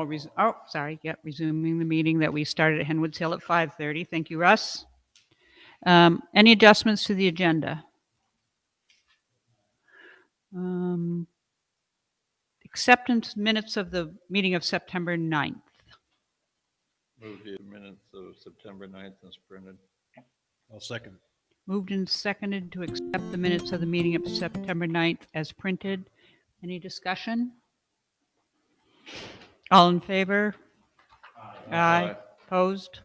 resuming the meeting that we started at Henwood's Hill at 5:30. Thank you, Russ. Any adjustments to the agenda? Acceptance minutes of the meeting of September 9th. Move the minutes of September 9th as printed. I'll second. Moved and seconded to accept the minutes of the meeting of September 9th as printed. Any discussion? All in favor? Aye. Opposed?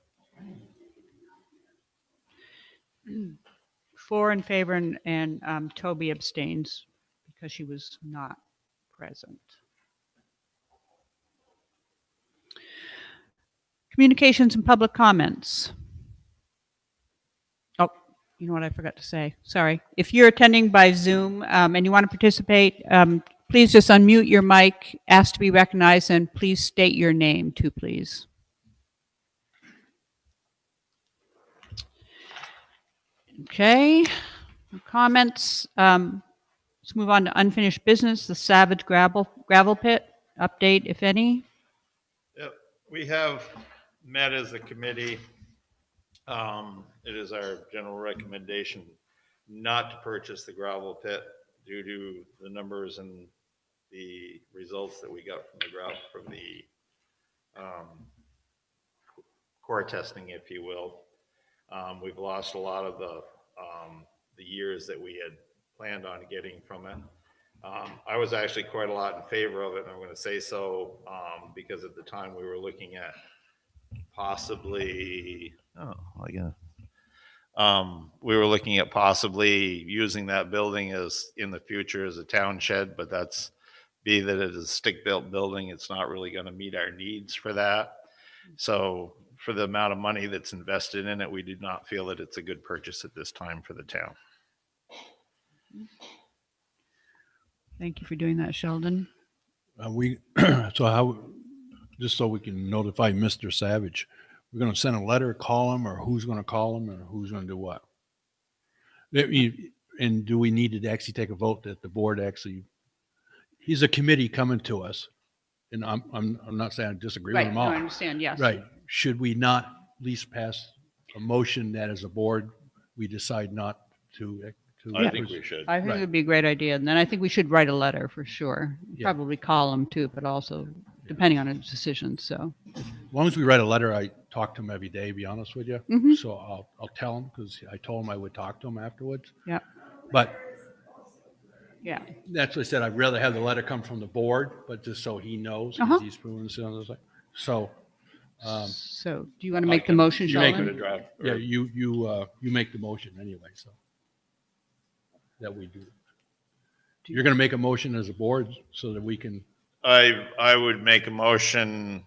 4 in favor, and Toby abstains because she was not present. Communications and public comments. Oh, you know what I forgot to say? Sorry. If you're attending by Zoom and you want to participate, please just unmute your mic, ask to be recognized, and please state your name too, please. Okay. Comments. Let's move on to unfinished business. The Savage gravel pit update, if any. Yep, we have met as a committee. It is our general recommendation not to purchase the gravel pit due to the numbers and the results that we got from the core testing, if you will. We've lost a lot of the years that we had planned on getting from it. I was actually quite a lot in favor of it, and I'm going to say so because at the time we were looking at possibly, we were looking at possibly using that building as in the future as a town shed, but that's be that it is a stick-built building. It's not really going to meet our needs for that. So for the amount of money that's invested in it, we do not feel that it's a good purchase at this time for the town. Thank you for doing that, Sheldon. Just so we can notify Mr. Savage, we're going to send a letter, call him, or who's going to call him, or who's going to do what? And do we need to actually take a vote that the board actually? He's a committee coming to us, and I'm not saying I disagree with him all. No, I understand. Yes. Right. Should we not at least pass a motion that as a board we decide not to? I think we should. I think it would be a great idea, and then I think we should write a letter for sure. Yeah. Probably call him too, but also depending on his decision. So as long as we write a letter, I talk to him every day, to be honest with you. Mm-hmm. So I'll tell him, because I told him I would talk to him afterwards. Yeah. But yeah, that's what I said. I'd rather have the letter come from the board, but just so he knows, because he's proven this on the side. So so do you want to make the motion, Sheldon? Yeah, you make the motion anyway, so that we do. You're going to make a motion as a board so that we can. I would make a motion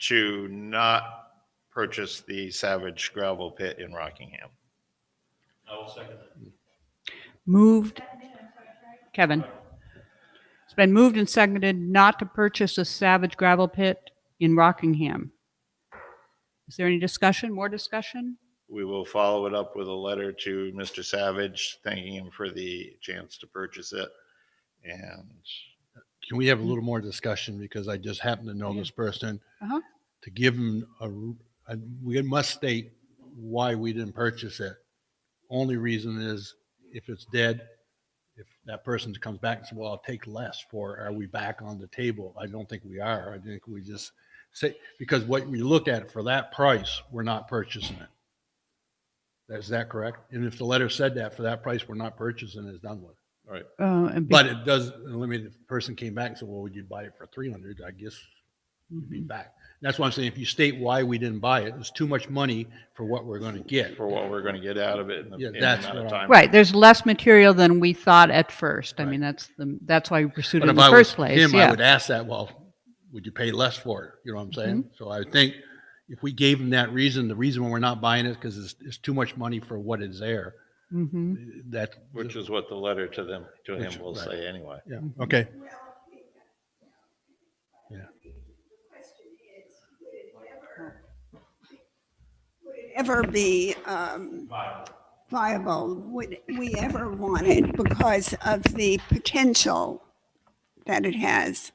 to not purchase the Savage gravel pit in Rockingham. I will second that. Moved. Kevin. It's been moved and seconded not to purchase a Savage gravel pit in Rockingham. Is there any discussion? More discussion? We will follow it up with a letter to Mr. Savage, thanking him for the chance to purchase it. And can we have a little more discussion, because I just happen to know this person, to give him we must state why we didn't purchase it. Only reason is if it's dead, if that person comes back and says, well, I'll take less for, are we back on the table? I don't think we are. I think we just say, because what we look at for that price, we're not purchasing it. Is that correct? And if the letter said that for that price, we're not purchasing it, it's done with. all right. But it does limit. If the person came back and said, well, would you buy it for 300? I guess you'd be back. That's why I'm saying, if you state why we didn't buy it, it's too much money for what we're going to get. For what we're going to get out of it in the that's amount of time. Right. There's less material than we thought at first. I mean, that's why we pursued it in the first place. Him, I would ask that, well, would you pay less for it? You know what I'm saying? So I think if we gave him that reason, the reason why we're not buying it because it's too much money for what is there. Which is what the letter to him will say anyway. Yeah. Okay. Yeah. Would it ever be viable? Would we ever want it because of the potential that it has?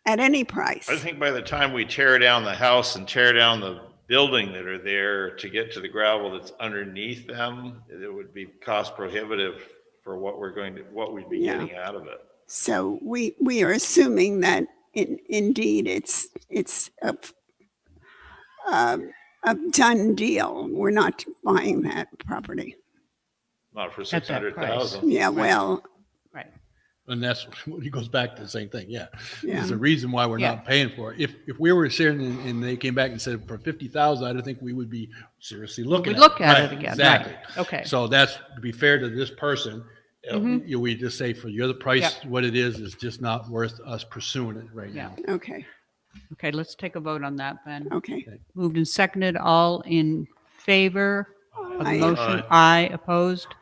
at any price. I think by the time we tear down the house and tear down the building that are there to get to the gravel that's underneath them, it would be cost prohibitive for what we'd be Yeah. getting out of it. So we are assuming that indeed it's a done deal. We're not buying that property. Not for At six that hundred price. thousand. Yeah, well, Right. And that's, he goes back to the same thing, yeah. Yeah. There's a reason why we're Yeah. not paying for it. If we were sitting and they came back and said for 50,000, I don't think we would be seriously looking We at it. look at Right, it again, Exactly. right, okay. So that's, to be fair to this person, Mhm. we just say for the other price, Yep. what it is just not worth us pursuing it right Yeah. now. okay, Okay, let's take a vote on that then. okay. Moved and seconded, all in favor of the Aye. motion? Aye, opposed?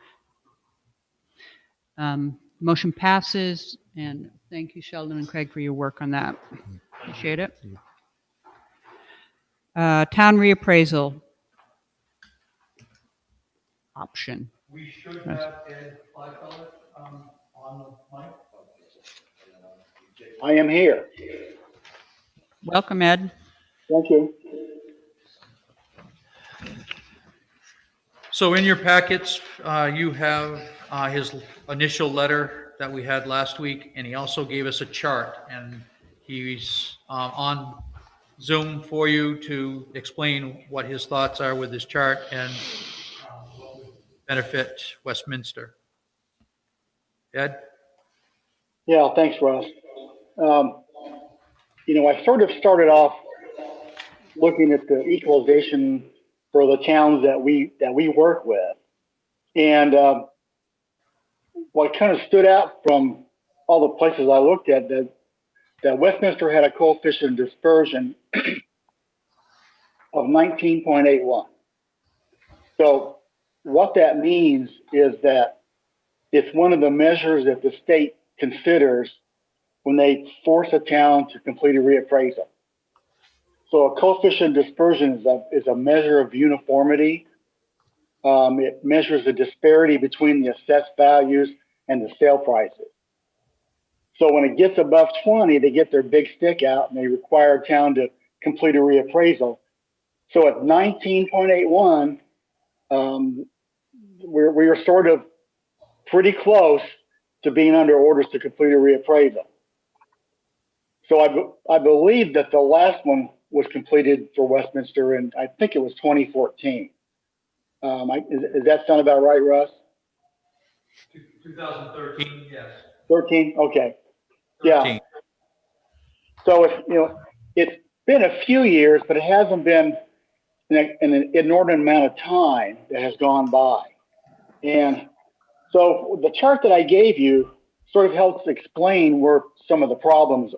Motion passes, and thank you, Sheldon and Craig, for your work on that. Appreciate it. Town reappraisal option. We should have Ed Blackfellow on the mic. I am here. Welcome, Ed. Thank you. So in your packets, you have his initial letter that we had last week, and he also gave us a chart, and he's on Zoom for you to explain what his thoughts are with this chart and what would benefit Westminster. Ed? Yeah, thanks, Russ. I sort of started off looking at the equalization for the towns that we work with, and what kind of stood out from all the places I looked at that Westminster had a coefficient of dispersion of 19.81. So what that means is that it's one of the measures that the state considers when they force a town to complete a reappraisal. So a coefficient of dispersion is a measure of uniformity. It measures the disparity between the assessed values and the sale prices. So when it gets above 20, they get their big stick out and they require a town to complete a reappraisal. So at 19.81, we are sort of pretty close to being under orders to complete a reappraisal. So I believe that the last one was completed for Westminster, and I think it was 2014. Does that sound about right, Russ? 2013, yes. 13? Okay. Yeah. 13. So it's been a few years, but it hasn't been an inordinate amount of time that has gone by. And so the chart that I gave you sort of helps explain where some of the problems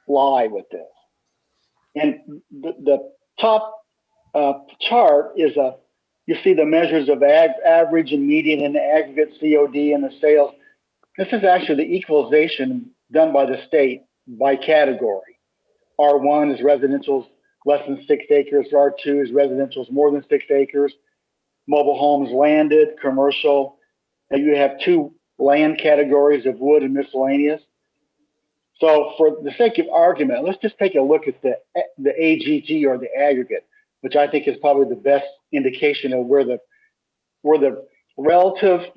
lie with this. And the top chart is you see the measures of average and median and aggregate COD and the sales. This is actually the equalization done by the state by category. R1 is residential's less than 6 acres. R2 is residential's more than 6 acres. Mobile homes landed, commercial. And you have two land categories of wood and miscellaneous. So for the sake of argument, let's just take a look at the AGG, or the aggregate, which I think is probably the best indication of where the relative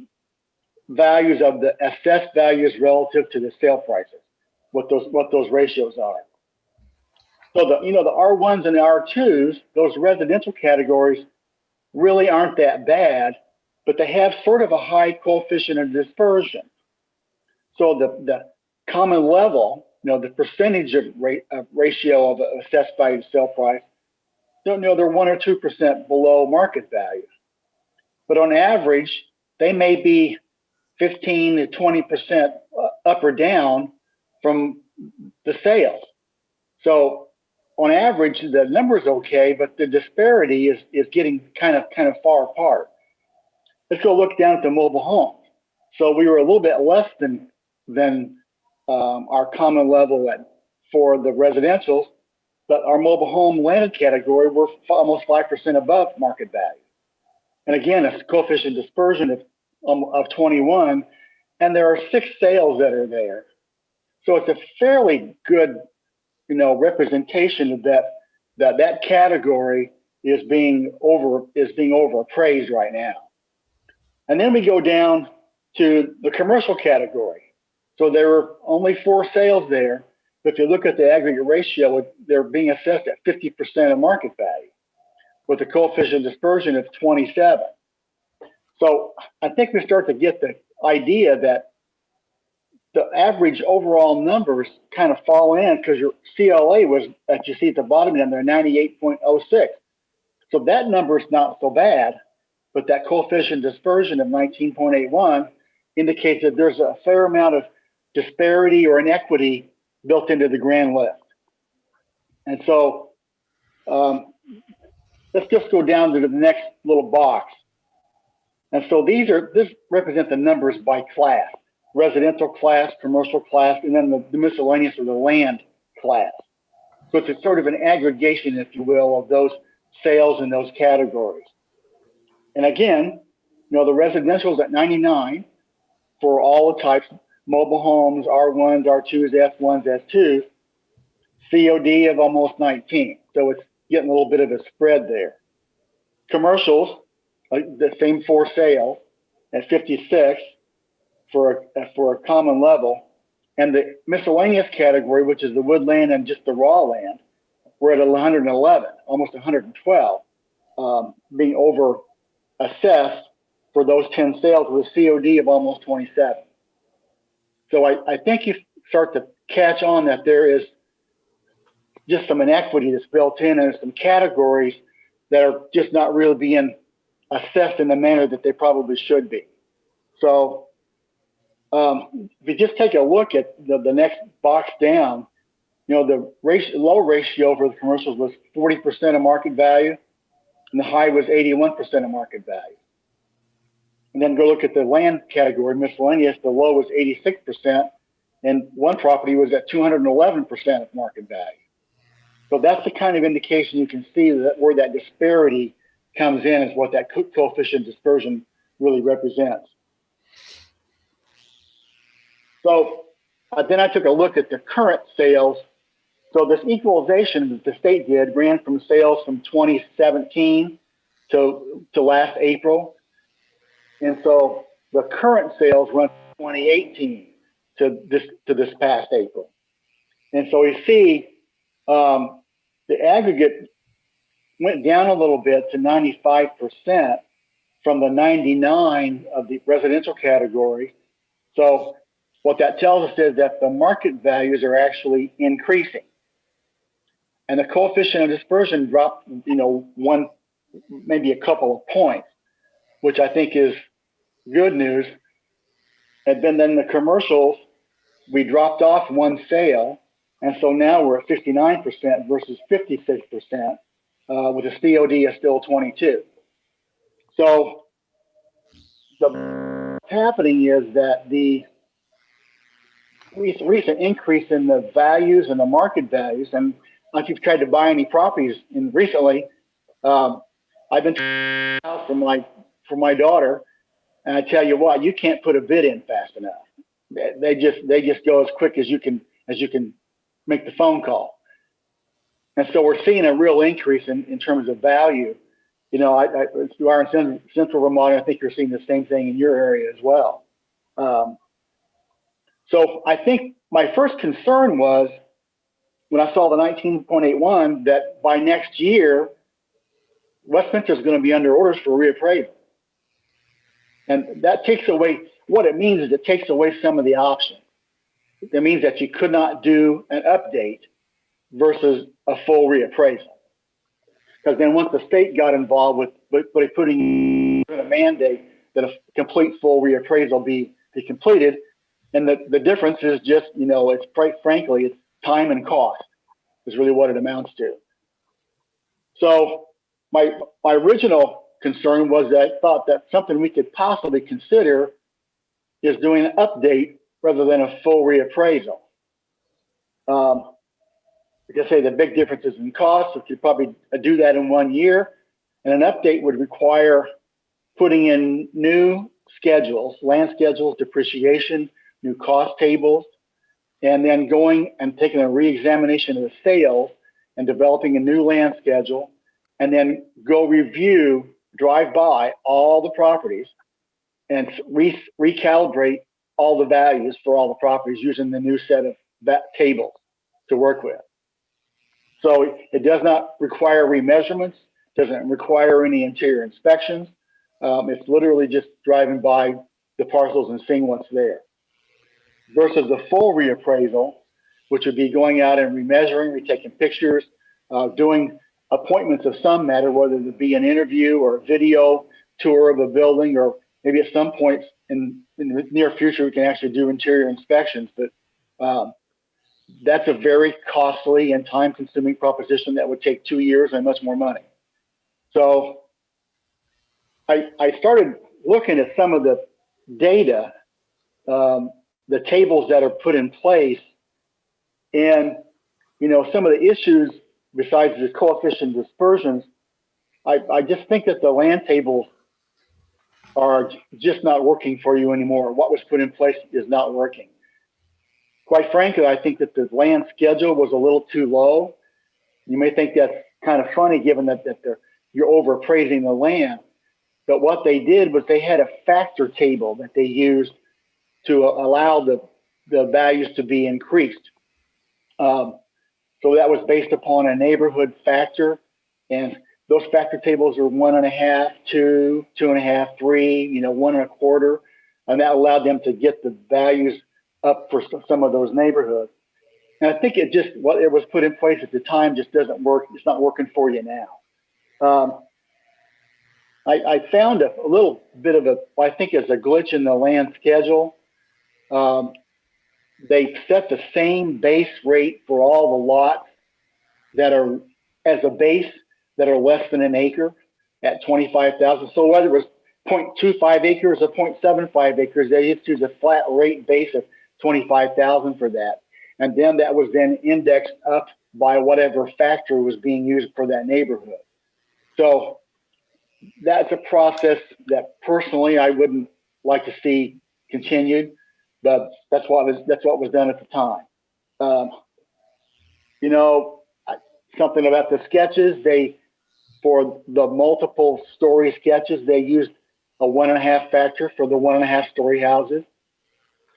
values of the assessed values relative to the sale prices, what those ratios are. So the R1s and the R2s, those residential categories really aren't that bad, but they have sort of a high coefficient of dispersion. So the common level, the percentage of ratio of assessed value to sale price, they're 1 or 2% below market value. But on average, they may be 15 to 20% up or down from the sales. So on average, the number's okay, but the disparity is getting kind of far apart. Let's go look down at the mobile homes. So we were a little bit less than our common level for the residentials, but our mobile home landed category, we're almost 5% above market value. And again, a coefficient dispersion of 21, and there are 6 sales that are there. So it's a fairly good representation of that category is being overappraised right now. And then we go down to the commercial category. So there were only 4 sales there, but if you look at the aggregate ratio, they're being assessed at 50% of market value with a coefficient of dispersion of 27. So I think we start to get the idea that the average overall numbers kind of fall in because your CLA was, that you see at the bottom end there, 98.06. So that number is not so bad, but that coefficient dispersion of 19.81 indicates that there's a fair amount of disparity or inequity built into the grand list. And so let's just go down to the next little box. And so this represents the numbers by class: residential class, commercial class, and then the miscellaneous or the land class. So it's a sort of an aggregation, if you will, of those sales in those categories. And again, the residential is at 99 for all the types: mobile homes, R1s, R2s, F1s, F2s, COD of almost 19. So it's getting a little bit of a spread there. Commercials, the same 4 sales at 56 for a common level. And the miscellaneous category, which is the woodland and just the raw land, we're at 111, almost 112, being over assessed for those 10 sales with a COD of almost 27. So I think you start to catch on that there is just some inequity that's built in, and some categories that are just not really being assessed in the manner that they probably should be. So if you just take a look at the next box down, the low ratio for the commercials was 40% of market value, and the high was 81% of market value. And then go look at the land category, miscellaneous, the low was 86%, and one property was at 211% of market value. So that's the kind of indication you can see that where that disparity comes in is what that coefficient dispersion really represents. So then I took a look at the current sales. So this equalization that the state did ran from sales from 2017 to last April. And so the current sales run from 2018 to this past April. And so we see the aggregate went down a little bit to 95% from the 99 of the residential category. So what that tells us is that the market values are actually increasing. And the coefficient of dispersion dropped, maybe a couple of points, which I think is good news. And then the commercials, we dropped off 1 sale. And so now we're at 59% versus 56%, with a COD of still 22. So what's happening is that the recent increase in the values and the market values, and if you've tried to buy any properties recently, I've been from my daughter, and I tell you what, you can't put a bid in fast enough. They just go as quick as you can make the phone call. And so we're seeing a real increase in terms of value. You are in Central Vermont. I think you're seeing the same thing in your area as well. So I think my first concern was when I saw the 19.81 that by next year, Westminster is going to be under orders for reappraisal. And that takes away, what it means is it takes away some of the options. It means that you could not do an update versus a full reappraisal. Because then once the state got involved with putting in a mandate that a complete full reappraisal be completed, and the difference is just, it's quite frankly, it's time and cost is really what it amounts to. So my original concern was that I thought that something we could possibly consider is doing an update rather than a full reappraisal. Like I say, the big difference is in cost. So you could probably do that in 1 year, and an update would require putting in new schedules, land schedules, depreciation, new cost tables. and then going and taking a re-examination of the sales and developing a new land schedule, and then go drive by all the properties and recalibrate all the values for all the properties using the new set of tables to work with. So it does not require remeasurements, doesn't require any interior inspections. It's literally just driving by the parcels and seeing what's there. Versus the full reappraisal, which would be going out and remeasuring, retaking pictures, doing appointments of some matter, whether it be an interview or a video tour of a building, or maybe at some point in the near future, we can actually do interior inspections. But that's a very costly and time-consuming proposition that would take 2 years and much more money. So I started looking at some of the data, the tables that are put in place, and some of the issues besides the coefficient dispersions. I just think that the land tables are just not working for you anymore. What was put in place is not working. Quite frankly, I think that the land schedule was a little too low. You may think that's kind of funny given that you're overappraising the land. But what they did was they had a factor table that they used to allow the values to be increased. So that was based upon a neighborhood factor. And those factor tables are 1.5, 2, 2.5, 3, 1.25. And that allowed them to get the values up for some of those neighborhoods. And I think what it was put in place at the time just doesn't work. It's not working for you now. I found a little bit of I think it's a glitch in the land schedule. They set the same base rate for all the lots that are as a base that are less than an acre at 25,000. So whether it was 0.25 acres or 0.75 acres, they just use a flat rate base of 25,000 for that. And then that was then indexed up by whatever factor was being used for that neighborhood. So that's a process that personally I wouldn't like to see continued, but that's what was done at the time. Something about the sketches, for the multiple story sketches, they used a 1.5 factor for the 1.5 story houses.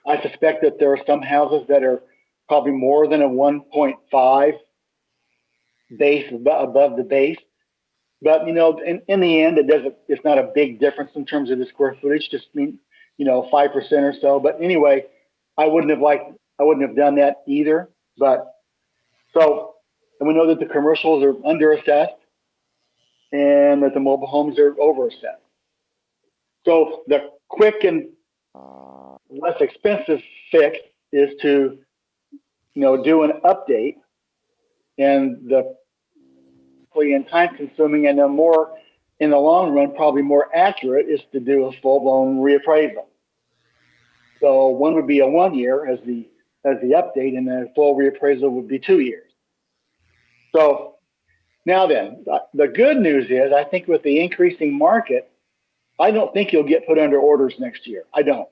I suspect that there are some houses that are probably more than a 1.5 base above the base. But in the end, it's not a big difference in terms of the square footage. Just 5% or so. But anyway, I wouldn't have done that either. And we know that the commercials are underassessed, and that the mobile homes are overassessed. So the quick and less expensive fix is to do an update, and the time consuming and in the long run, probably more accurate is to do a full-blown reappraisal. So one would be a 1 year as the update, and then a full reappraisal would be 2 years. So now then, the good news is I think with the increasing market, I don't think you'll get put under orders next year. I don't.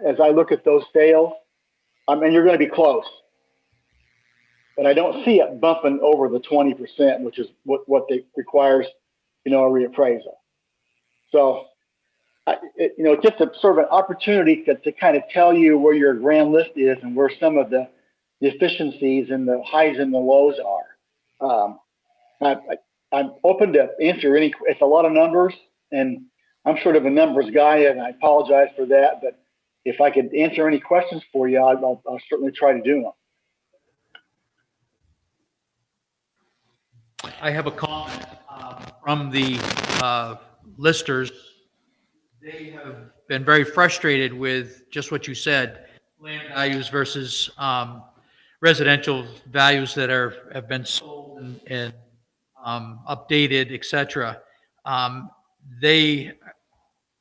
As I look at those sales, you're going to be close. But I don't see it bumping over the 20%, which is what requires, a reappraisal. So, just a sort of an opportunity to kind of tell you where your grand list is and where some of the efficiencies and the highs and the lows are. I'm open to answer it's a lot of numbers, and I'm sort of a numbers guy, and I apologize for that. But if I could answer any questions for you, I'll certainly try to do them. I have a comment from the listers. They have been very frustrated with just what you said, land values versus residential values that have been sold and updated, etc. They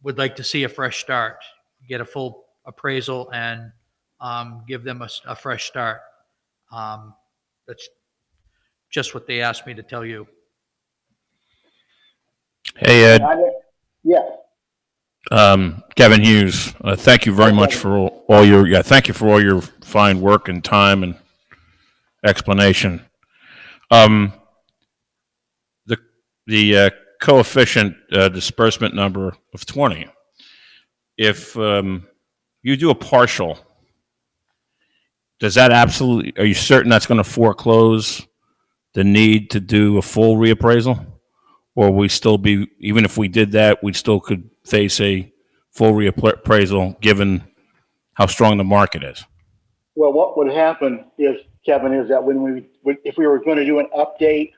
would like to see a fresh start, get a full appraisal, and give them a fresh start. That's just what they asked me to tell you. Hey, Ed. Yes. Kevin Hughes, thank you very much for all your, thank you for all your fine work and time and explanation. Um, the coefficient disbursement number of 20, if you do a partial, does that absolutely, are you certain that's going to foreclose the need to do a full reappraisal? Or we still be, even if we did that, we still could face a full reappraisal given how strong the market is? Well, what would happen is, Kevin, is that when if we were going to do an update,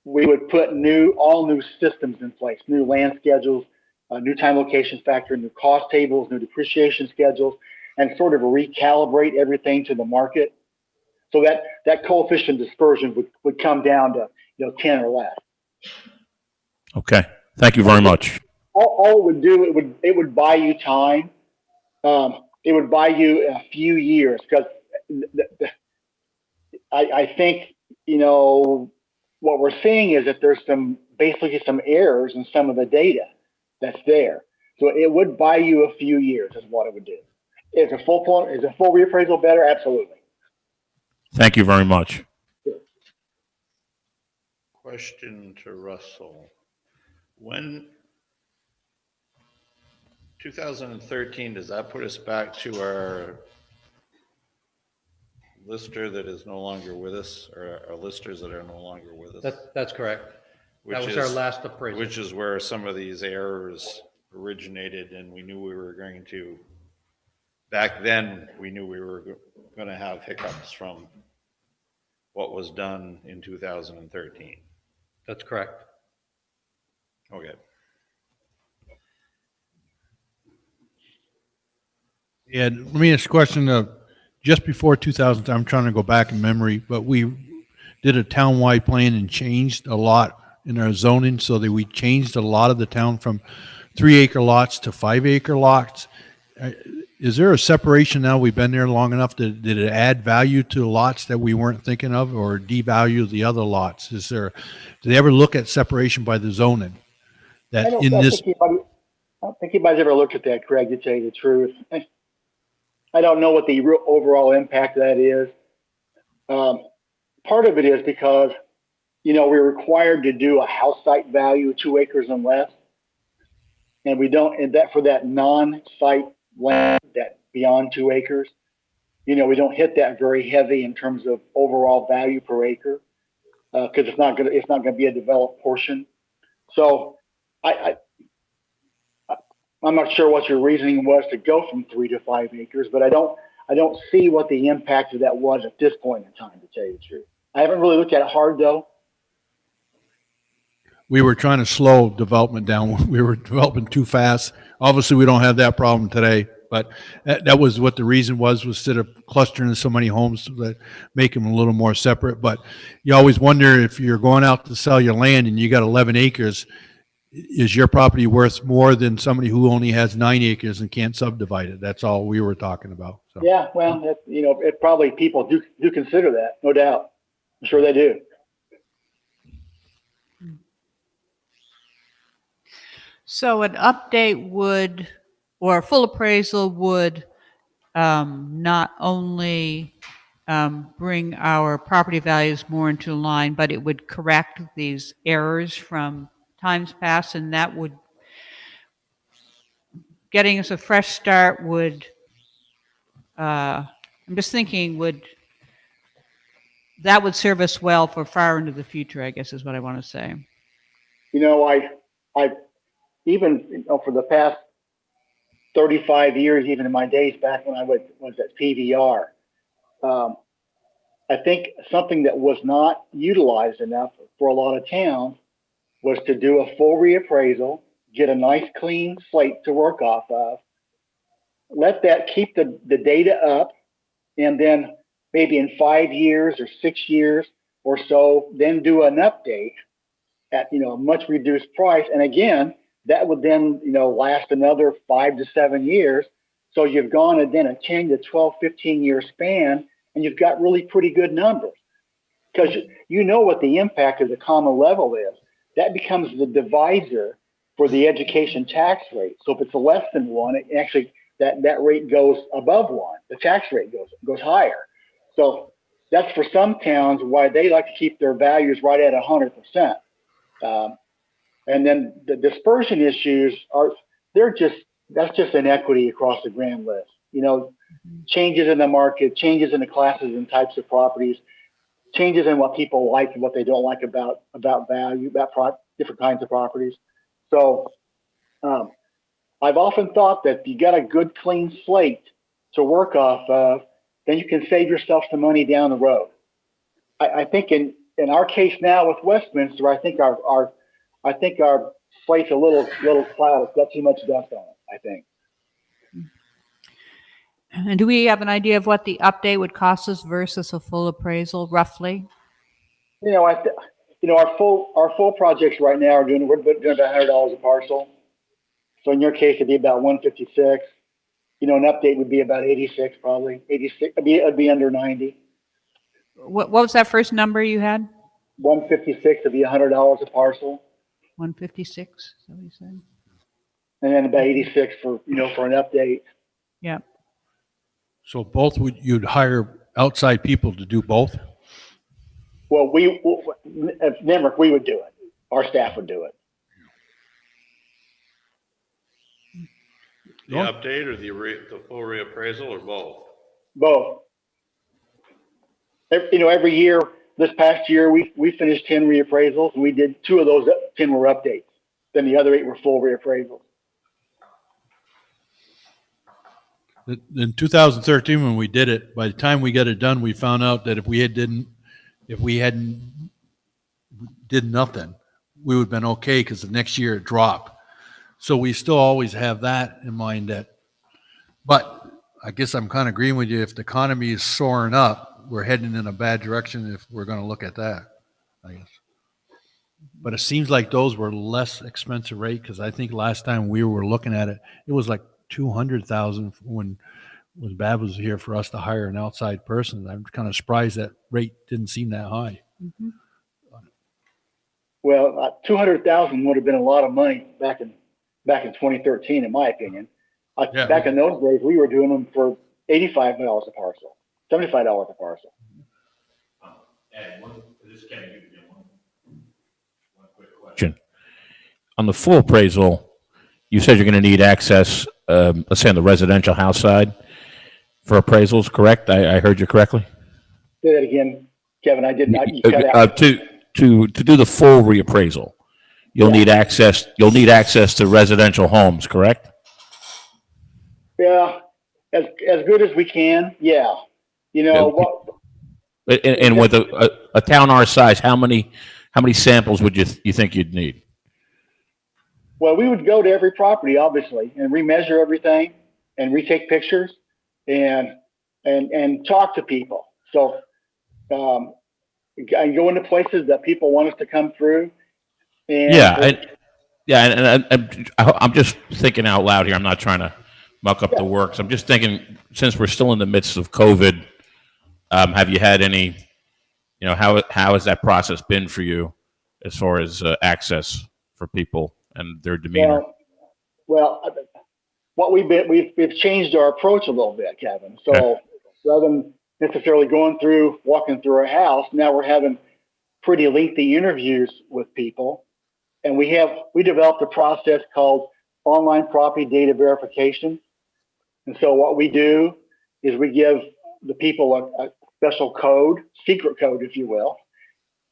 we would put all new systems in place, new land schedules, new time location factor, new cost tables, new depreciation schedules, and sort of recalibrate everything to the market. So that coefficient dispersion would come down to 10 or less. Okay. Thank you very much. All it would do, it would buy you time. It would buy you a few years, because I think, what we're seeing is that there's basically some errors in some of the data that's there. So it would buy you a few years is what it would do. Is a full reappraisal better? Absolutely. Thank you very much. Question to Russell. When 2013, does that put us back to our lister that is no longer with us, or our listers that are no longer with us? That's correct. That was our last appraisal. Which is where some of these errors originated, and we knew we were going to, back then, we knew we were going to have hiccups from what was done in 2013. That's correct. Okay. Yeah, let me ask a question of just before 2000. I'm trying to go back in memory, but we did a townwide plan and changed a lot in our zoning, so that we changed a lot of the town from 3-acre lots to 5-acre lots. Is there a separation now? We've been there long enough. Did it add value to lots that we weren't thinking of, or devalue the other lots? Did they ever look at separation by the zoning? I don't think anybody's ever looked at that, Craig, to tell you the truth. I don't know what the real overall impact of that is. Part of it is because, we're required to do a house site value of 2 acres and less. And we don't, and that for that non-site land, that beyond 2 acres, we don't hit that very heavy in terms of overall value per acre, because it's not going to be a developed portion. So I'm not sure what your reasoning was to go from 3 to 5 acres, but I don't see what the impact of that was at this point in time, to tell you the truth. I haven't really looked at it hard, though. We were trying to slow development down. We were developing too fast. Obviously, we don't have that problem today, but that was what the reason was instead of clustering so many homes that make them a little more separate. But you always wonder, if you're going out to sell your land and you got 11 acres, is your property worth more than somebody who only has 9 acres and can't subdivide it? That's all we were talking about. So. Yeah, well, it probably people do consider that, no doubt. I'm sure they do. So an update or a full appraisal would not only bring our property values more into line, but it would correct these errors from times past, and that would, getting us a fresh start would, I'm just thinking, that would serve us well for far into the future, I guess is what I want to say. I've even, for the past 35 years, even in my days back when I was at PVR, I think something that was not utilized enough for a lot of towns was to do a full reappraisal, get a nice clean slate to work off of, let that keep the data up, and then maybe in 5 years or 6 years or so, then do an update at a much reduced price. And again, that would then last another 5 to 7 years. So you've gone and then a 10 to 12, 15-year span, and you've got really pretty good numbers, because what the impact of the common level is. That becomes the divisor for the education tax rate. So if it's less than 1, it actually that rate goes above 1. The tax rate goes higher. So that's for some towns why they like to keep their values right at 100%. And then the dispersion issues that's just inequity across the grand list. Changes in the market, changes in the classes and types of properties, changes in what people like and what they don't like about value, different kinds of properties. So I've often thought that if you got a good clean slate to work off of, then you can save yourself some money down the road. I think in our case now with Westminster, I think our slate's a little clouded. It's got too much dust on it, I think. And do we have an idea of what the update would cost us versus a full appraisal, roughly? Our full projects right now we're doing about $100 a parcel. So in your case, it'd be about 156. An update would be about 86, probably 86. It'd be under 90. What was that first number you had? 156 would be $100 a parcel. 156, is that what you said? And then about 86 for an update. Yeah. So you'd hire outside people to do both? Well, at NEMRC, we would do it. Our staff would do it. The update or the full reappraisal or both? Both. Every year, this past year, we finished 10 reappraisals, and we did 2 of those 10 were updates. Then the other 8 were full reappraisals. In 2013, when we did it, by the time we got it done, we found out that if we hadn't did nothing, we would have been okay because the next year it dropped. So we still always have that in mind but I guess I'm kind of agreeing with you. If the economy is soaring up, we're heading in a bad direction if we're going to look at that, I guess. But it seems like those were less expensive rate because I think last time we were looking at it, it was like $200,000 when Bab was here for us to hire an outside person. I'm kind of surprised that rate didn't seem that high. Mm-hmm. Well, $200,000 would have been a lot of money back in 2013, in my opinion. Back in those days, we were doing them for $85 a parcel, $75 a parcel. This can give you one quick question. On the full appraisal, you said you're going to need access, let's say on the residential house side for appraisals, correct? I heard you correctly? Say that again, Kevin. I did not. You cut out. To do the full reappraisal, you'll need access. You'll need access to residential homes, correct? Yeah, as good as we can. Yeah, what? And with a town our size, how many samples would you think you'd need? Well, we would go to every property, obviously, and remeasure everything, and retake pictures, and talk to people. So, and go into places that people want us to come through. And I'm just thinking out loud here. I'm not trying to muck up the works. I'm just thinking, since we're still in the midst of COVID, have you had any, how has that process been for you as far as access for people and their demeanor? Well, what we've changed our approach a little bit, Kevin. So rather than necessarily walking through our house, now we're having pretty lengthy interviews with people. And we developed a process called online property data verification. And so what we do is we give the people a special code, secret code, if you will.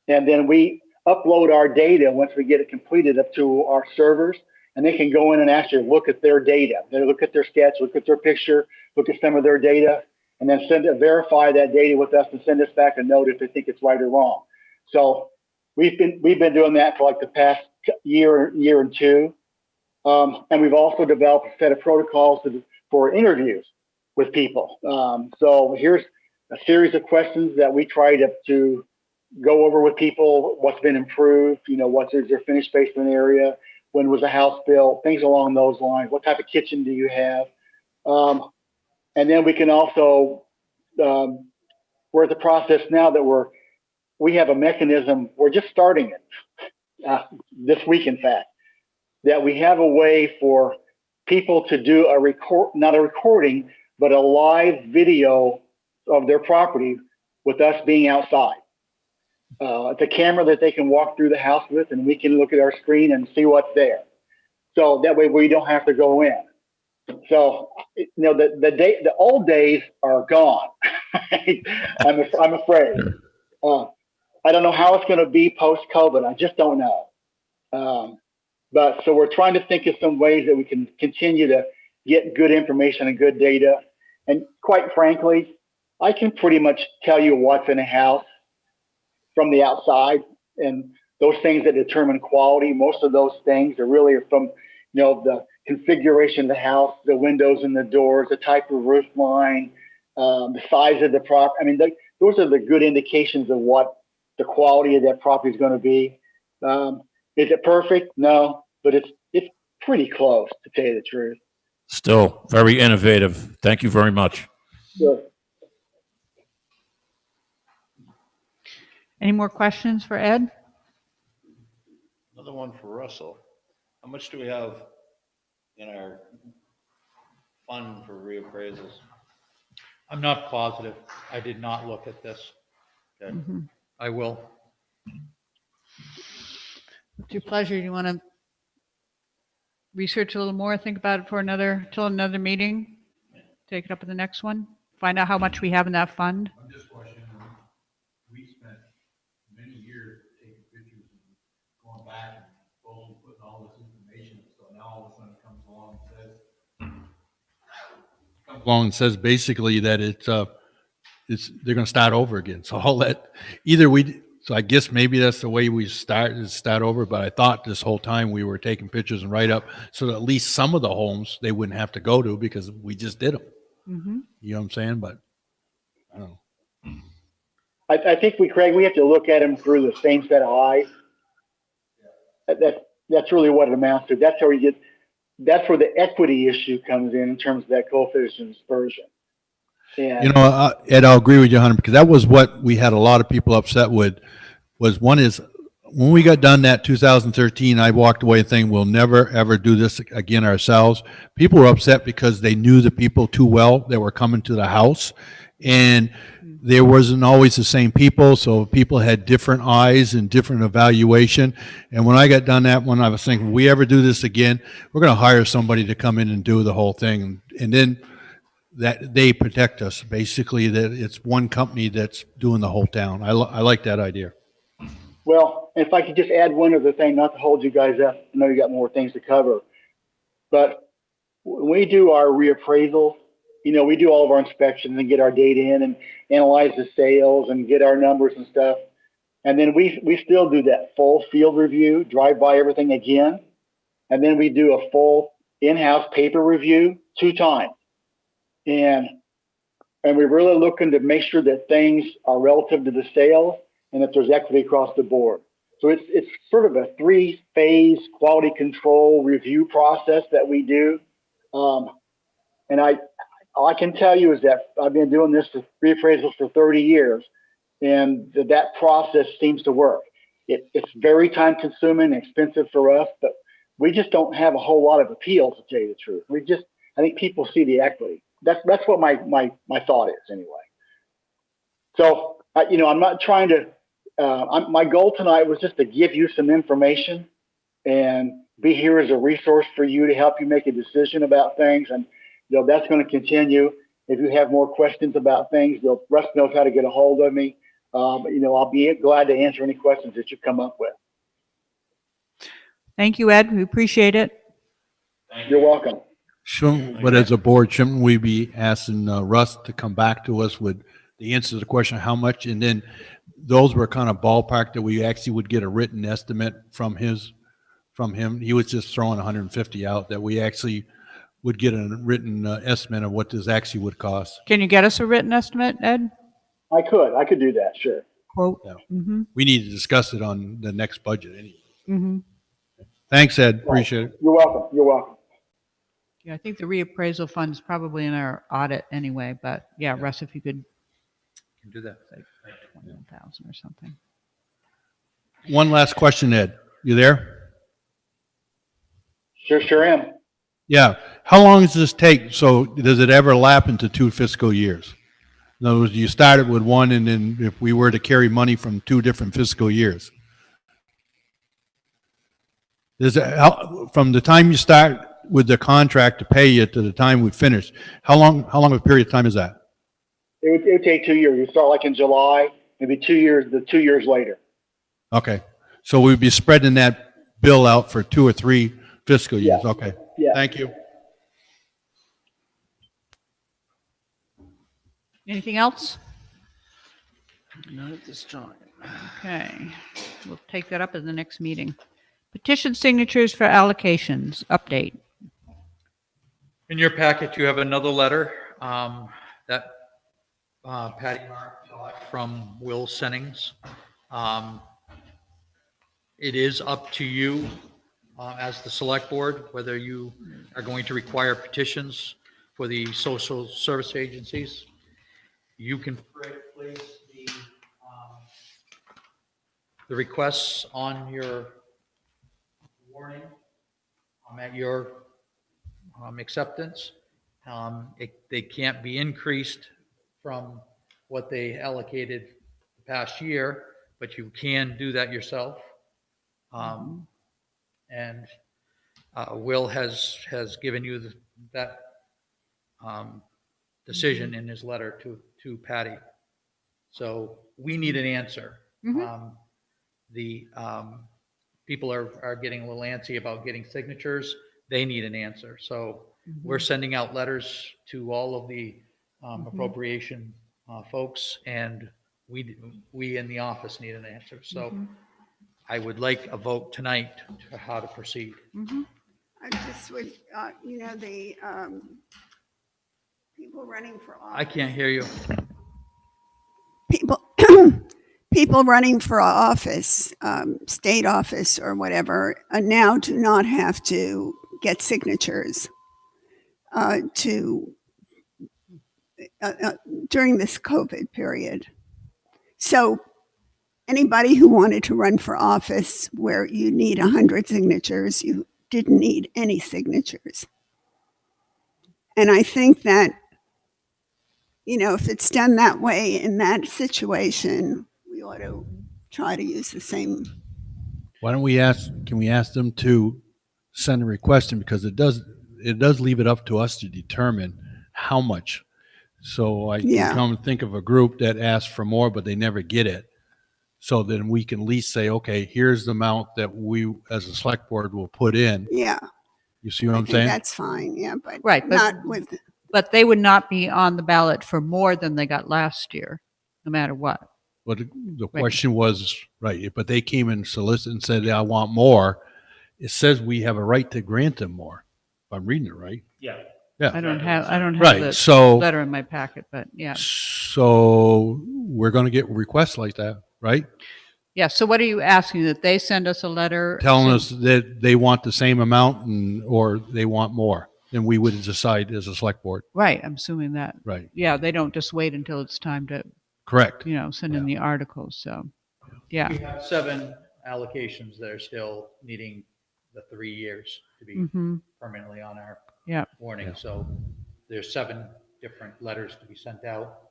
And then we upload our data once we get it completed up to our servers, and they can go in and actually look at their data. They look at their sketch, look at their picture, look at some of their data, and then verify that data with us and send us back a note if they think it's right or wrong. So we've been doing that for like the past year and two. And we've also developed a set of protocols for interviews with people. So here's a series of questions that we try to go over with people. What's been improved? What is their finished basement area? When was the house built? Things along those lines. What type of kitchen do you have? And then we can also, we're at the process now that we have a mechanism. We're just starting it this week, in fact. that we have a way for people to do a not a recording, but a live video of their property with us being outside. It's a camera that they can walk through the house with, and we can look at our screen and see what's there. So that way we don't have to go in. So, the old days are gone. I'm afraid. I don't know how it's going to be post-COVID. I just don't know. But so we're trying to think of some ways that we can continue to get good information and good data. And quite frankly, I can pretty much tell you what's in a house from the outside, and those things that determine quality. Most of those things are really from, the configuration of the house, the windows and the doors, the type of roof line, the size of the property. I mean, those are the good indications of what the quality of that property is going to be. Is it perfect? No, but it's pretty close, to tell you the truth. Still very innovative. Thank you very much. Sure. Any more questions for Ed? Another one for Russell. How much do we have in our fund for reappraisals? I'm not positive. I did not look at this. Okay. I will. It's your pleasure. Do you want to research a little more, think about it for till another meeting? Take it up at the next one? Find out how much we have in that fund? I'm just questioning, we spent many years taking pictures and going back and putting all this information, so now all of a sudden it comes along and says basically that they're going to start over again. So I'll let so I guess maybe that's the way we start over. But I thought this whole time we were taking pictures and write up so that at least some of the homes they wouldn't have to go to because we just did them. Mm-hmm. You know what I'm saying? But I don't know. I think Craig, we have to look at them through the same set of eyes. That's really what it amounts to. That's where the equity issue comes in terms of that coefficient dispersion. And Ed, I'll agree with you 100 because that was what we had a lot of people upset with. One is when we got done that 2013, I walked away thinking we'll never ever do this again ourselves. People were upset because they knew the people too well that were coming to the house, and there wasn't always the same people, so people had different eyes and different evaluation. And when I got done that one, I was thinking, if we ever do this again, we're going to hire somebody to come in and do the whole thing, and then that they protect us. Basically, that it's one company that's doing the whole town. I like that idea. Well, if I could just add one other thing, not to hold you guys up. I know you got more things to cover, but when we do our reappraisal, we do all of our inspections and get our data in and analyze the sales and get our numbers and stuff. And then we still do that full field review, drive by everything again. And then we do a full in-house paper review 2 times. And we're really looking to make sure that things are relative to the sale and that there's equity across the board. So it's sort of a 3-phase quality control review process that we do. And all I can tell you is that I've been doing this reappraisals for 30 years, and that process seems to work. It's very time consuming and expensive for us, but we just don't have a whole lot of appeal, to tell you the truth. I think people see the equity. That's what my thought is anyway. So, I'm not trying to, my goal tonight was just to give you some information and be here as a resource for you to help you make a decision about things. And, that's going to continue. If you have more questions about things, Russ knows how to get a hold of me. I'll be glad to answer any questions that you come up with. Thank you, Ed. We appreciate it. You're welcome. But as a board, shouldn't we be asking Russ to come back to us with the answer to the question, how much? And then those were kind of ballpark that we actually would get a written estimate from him. He was just throwing 150 out, that we actually would get a written estimate of what this actually would cost. Can you get us a written estimate, Ed? I could do that, sure. Quote. Yeah. Mm-hmm. We need to discuss it on the next budget anyway. Mm-hmm. Thanks, Ed. Appreciate it. You're welcome. You're welcome. Yeah, I think the reappraisal fund is probably in our audit anyway, but yeah, Russ, if you could Do that. say 21,000 or something. One last question, Ed. You there? Sure am. Yeah. How long does this take? So does it ever lap into 2 fiscal years? In other words, you started with one, and then if we were to carry money from 2 different fiscal years, from the time you start with the contract to pay you to the time we finish, how long of a period of time is that? It would take 2 years. You start like in July, maybe 2 years, the 2 years later. Okay. So we'd be spreading that bill out for 2 or 3 fiscal years. Yeah. Okay. Yeah. Thank you. Anything else? Not at this time. Okay, we'll take that up at the next meeting. Petition signatures for allocations, update. In your packet, you have another letter that Patty got from Will Sennings. It is up to you as the select board whether you are going to require petitions for the social service agencies. You can place the requests on your warning at your acceptance. They can't be increased from what they allocated the past year, but you can do that yourself. And Will has given you that decision in his letter to Patty. So we need an answer. The people are getting a little antsy about getting signatures. They need an answer. So we're sending out letters to all of the appropriation folks, and we in the office need an answer. So I would like a vote tonight to how to proceed. I just would, the people running for office. I can't hear you. People running for office, state office or whatever, now do not have to get signatures during this COVID period. So anybody who wanted to run for office where you need 100 signatures, you didn't need any signatures. And I think that, if it's done that way in that situation, we ought to try to use the same. Why don't can we ask them to send a request in, because it does leave it up to us to determine how much. So I can come and think of a group that asks for more, but they never get it. So then we can at least say, okay, here's the amount that we as a select board will put in. Yeah. You see what I'm saying? That's fine. Yeah. But Right, not with. But they would not be on the ballot for more than they got last year, no matter what. But the question was, right, but they came and solicited and said, I want more. It says we have a right to grant them more. If I'm reading it right. Yeah. Yeah. I don't have Right, the so- letter in my packet, but yeah. So we're going to get requests like that, right? Yeah, so what are you asking, that they send us a letter? Telling us that they want the same amount or they want more. Then we would decide as a select board. Right, I'm assuming that. Right. Yeah, they don't just wait until it's time to, Correct. send in the articles, so, yeah. We have 7 allocations that are still needing the 3 years to be permanently on our Yeah. warning. Yeah. So there's 7 different letters to be sent out,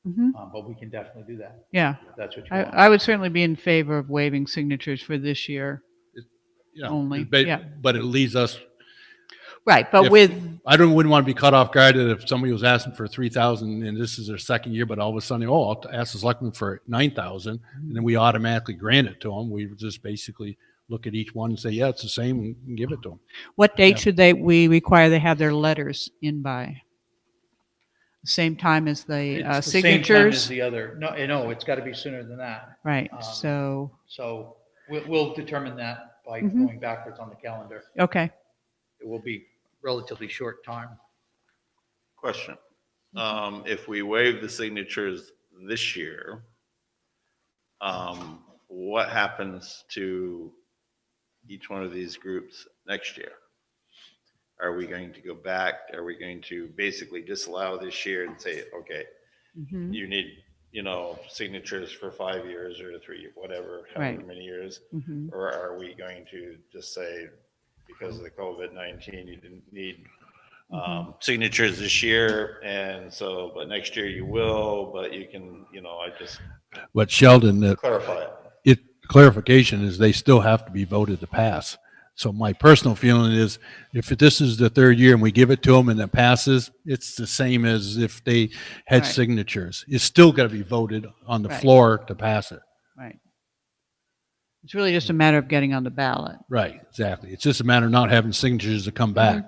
but we can definitely do that. Yeah, If that's what you want. I would certainly be in favor of waiving signatures for this year. Yeah. Only, But, yeah. but it leaves us, Right, but If- with, wouldn't want to be caught off guard that if somebody was asking for 3,000 and this is their second year, but all of a sudden, I'll ask the selectman for 9,000, and then we automatically grant it to them. We would just basically look at each one and say, yeah, it's the same, and give it to them. what date should we require they have their letters in by? Same time as the It's the same time as signatures? the other. No, it's got to be sooner than that. Right, Um, so, So we'll determine that by going backwards on the calendar. okay. It will be relatively short time. Question. If we waive the signatures this year, what happens to each one of these groups next year? Are we going to go back? Are we going to basically disallow this year and say, okay, you need, signatures for 5 years or 3, whatever, however Right. many years? Mhm. Or are we going to just say, because of the COVID-19, you didn't need Mm-hmm. signatures this year, and so, but next year you will, but you can, I just But Sheldon, clarify it. clarification is they still have to be voted to pass. So my personal feeling is if this is the third year and we give it to them and it passes, it's the same as if they had Right. signatures. It's still got to be voted on the Right. floor to pass it. Right. It's really just a matter of getting on the ballot. Right, exactly. It's just a matter of not having signatures to come back.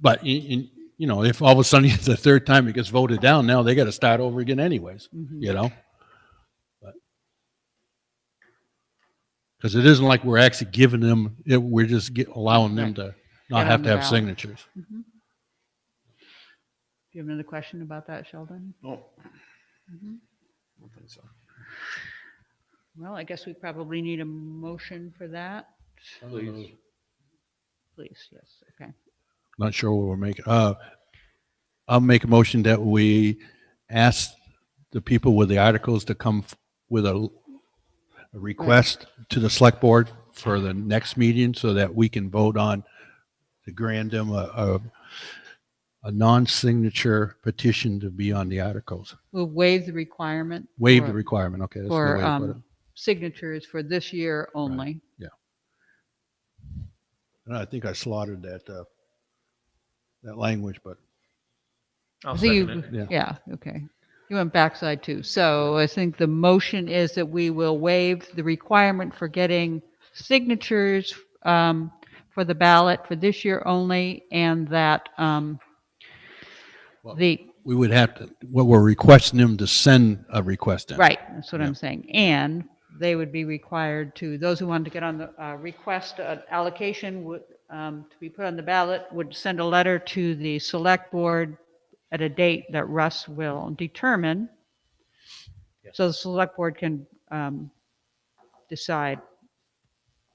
But if all of a sudden it's the third time it gets voted down, now they got to start over again anyways, Because it isn't like we're actually giving them, we're just allowing them Right. to Get not on have the to have ballot. signatures. Do you have another question about that, Sheldon? No. I don't think so. Well, I guess we probably need a motion for that. Please. Please, yes, okay. Not sure what we're making. I'll make a motion that we ask the people with the articles to come with a request to the select board for the next meeting so that we can vote on to grant them a non-signature petition to be on the articles. We'll waive the requirement. Waive for- the requirement. Okay, that's a good For way to put it. signatures for this year only. And I think I slaughtered that language, but I'll I think second it. Yeah. Yeah, okay. You went backside too. So I think the motion is that we will waive the requirement for getting signatures for the ballot for this year only, and that Well, the, we would have to, what we're requesting them to send a request in. right, that's what Yeah. I'm saying. And they would be required to, those who wanted to get on the request allocation would, to be put on the ballot, would send a letter to the select board at a date that Russ will determine. So the select board can decide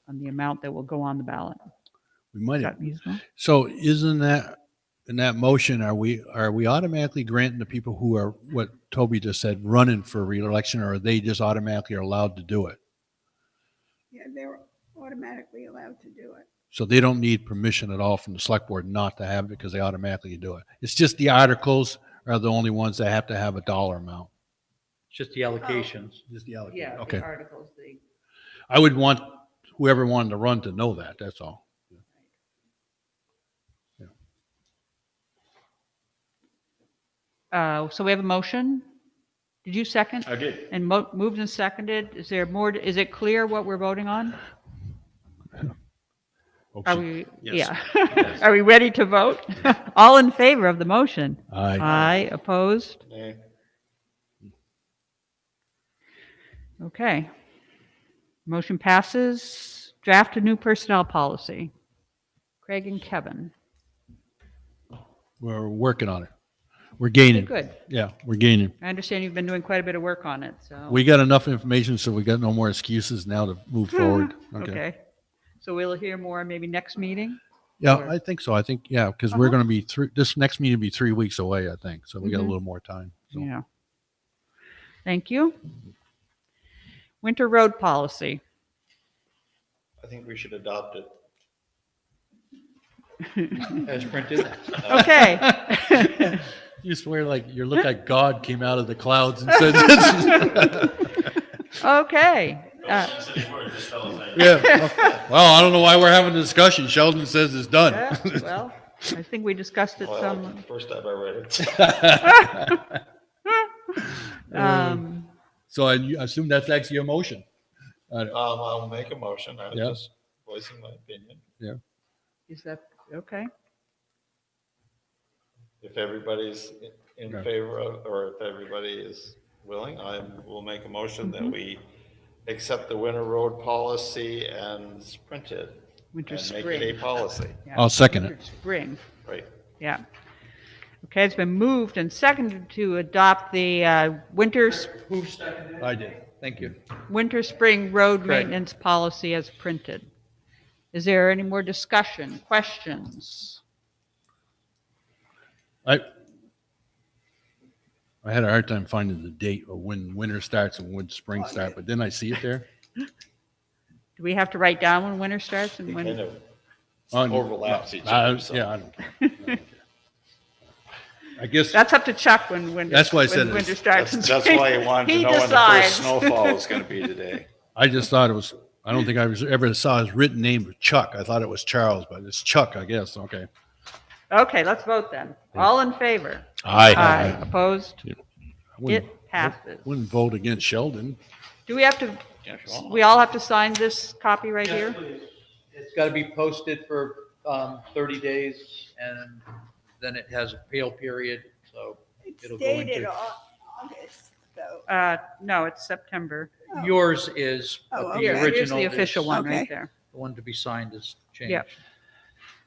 on the amount that will go on the ballot. We might Is have, that reasonable? so isn't that, in that motion, are we automatically granting the people who are, what Toby just said, running for reelection, or are they just automatically allowed to do it? Yeah, they're automatically allowed to do it. So they don't need permission at all from the select board not to have it because they automatically do it. It's just the articles are the only ones that have to have a dollar amount. Just the allocations. Just the allocation. Yeah, Okay. the articles, I would want whoever wanted to run to know that, that's all. so we have a motion. Did you second? I did. And moved and seconded. Is there more, is it clear what we're voting on? Are we, Yes. yeah. Are we ready to vote? All in favor of the motion? Aye. Aye, opposed? Nay. Okay. Motion passes. Draft a new personnel policy. Craig and Kevin. We're working on it. We're gaining. Good. Yeah, we're gaining. I understand you've been doing quite a bit of work on it, so. We got enough information, so we got no more excuses now to move forward. Okay. So we'll hear more maybe next meeting? Yeah, Or- I think so. I think, yeah, because we're going to be this next meeting will be 3 weeks away, I think. So we got a Mhm. little more time. So. Yeah. Thank you. Winter road policy. I think we should adopt it. As printed. Okay. You swear like you look like God came out of the clouds and said this. Okay. Yeah. Well, I don't know why we're having a discussion. Sheldon says it's done. Yeah, well, I think we discussed it some. First time I read it. So I assume that's actually a motion. I'll make a motion. I'm Yeah. just voicing my opinion. Is that, okay? If everybody's in Okay. favor of, or if everybody is willing, I will make a motion that we accept the winter road policy and sprint it. Winter And make spring. it a policy, Yeah. I'll second it. Winter spring, right? yeah. Okay, it's been moved and seconded to adopt the Who seconded it? I did. Thank you. winter spring road Craig. maintenance policy as printed. Is there any more discussion, questions? I had a hard time finding the date of when winter starts and when spring starts, but then I see it there. Do we have to write down when winter starts and Kind when? of overlaps each other. So. Yeah, I don't care. I don't care. I guess That's up to Chuck when winter. That's why I said when winter it's- starts. That's why you wanted to He know when the decides. first snowfall was going to be today. I just thought it was, I don't think I ever saw his written name of Chuck. I thought it was Charles, but it's Chuck, I guess. Okay. Okay, let's vote then. All in favor? Aye. Opposed? I wouldn't, It passes. wouldn't vote against Sheldon. Do we have to, we all have to sign this copy right here? It's got to be posted for 30 days, and then it has a appeal period, so It's it'll go dated into, August, though. No, it's September. yours is, Oh, but okay. the Here's original the is, official one right Okay. there. the one to be signed is changed. Yep.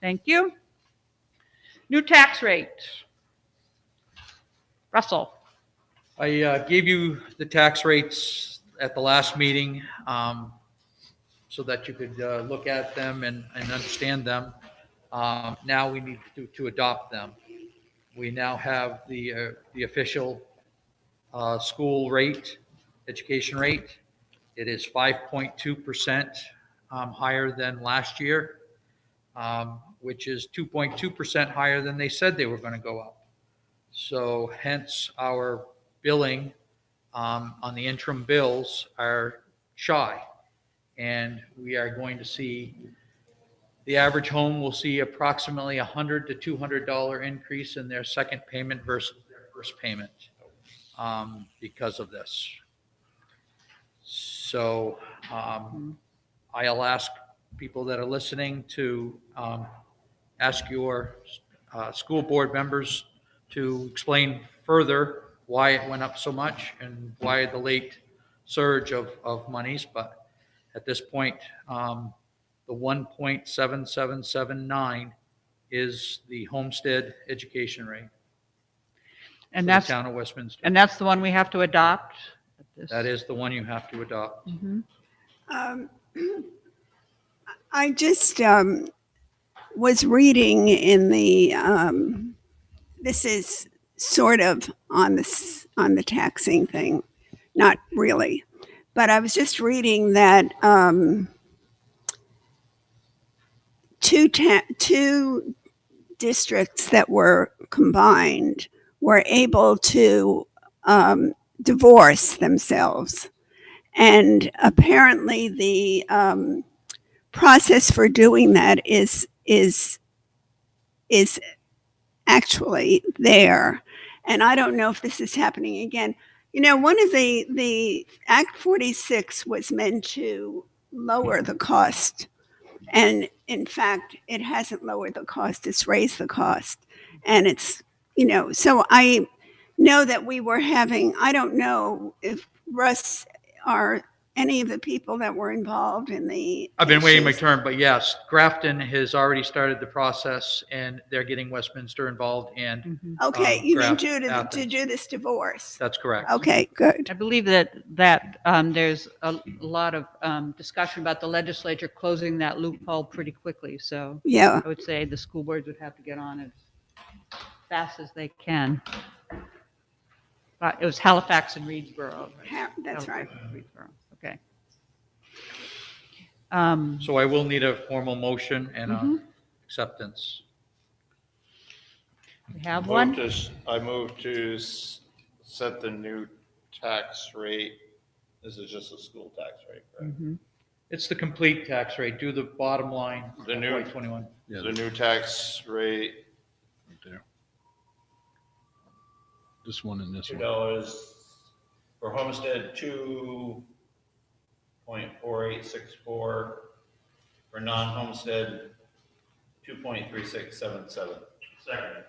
Thank you. New tax rate. Russell? I gave you the tax rates at the last meeting so that you could look at them and understand them. Now we need to adopt them. We now have the official school rate, education rate. It is 5.2% higher than last year, which is 2.2% higher than they said they were going to go up. So hence our billing on the interim bills are shy. And we are going to see, the average home will see approximately $100 to $200 increase in their second payment versus their first payment because of this. So I'll ask people that are listening to ask your school board members to explain further why it went up so much and why the late surge of monies. But at this point, the 1.7779 is the homestead education rate And for that's, the town of Westminster. and that's the one we have to adopt? That is the one you have to adopt. I just was reading in the, this is sort of on the taxing thing, not really, but I was just reading that two districts that were combined were able to divorce themselves. And apparently the process for doing that is actually there. And I don't know if this is happening again. You know, one of the Act 46 was meant to lower the cost. And in fact, it hasn't lowered the cost, it's raised the cost. And it's, you know, so I know that we were having, I don't know if Russ or any of the people that were involved in the I've been waiting my issues. turn, but yes, Grafton has already started the process and they're getting Westminster involved and Okay, you mean Graft- to Athens. do this divorce? that's correct. Okay, good. I believe that there's a lot of discussion about the legislature closing that loophole pretty quickly. So Yeah, I would say the school boards would have to get on it as fast as they can. But it was Halifax and Reedsboro. that's right. Halifax and Reedsboro, okay. So I will need a formal motion and Mm-hmm. acceptance. We have one. I move to set the new tax rate. This is just a school tax rate, correct? Mhm. It's the complete tax rate. Do the bottom line. The new- 21. Yeah, The new tax rate, right there. This one and this one. $2 for homestead, 2.4864 for non-homestead, 2.3677. Second.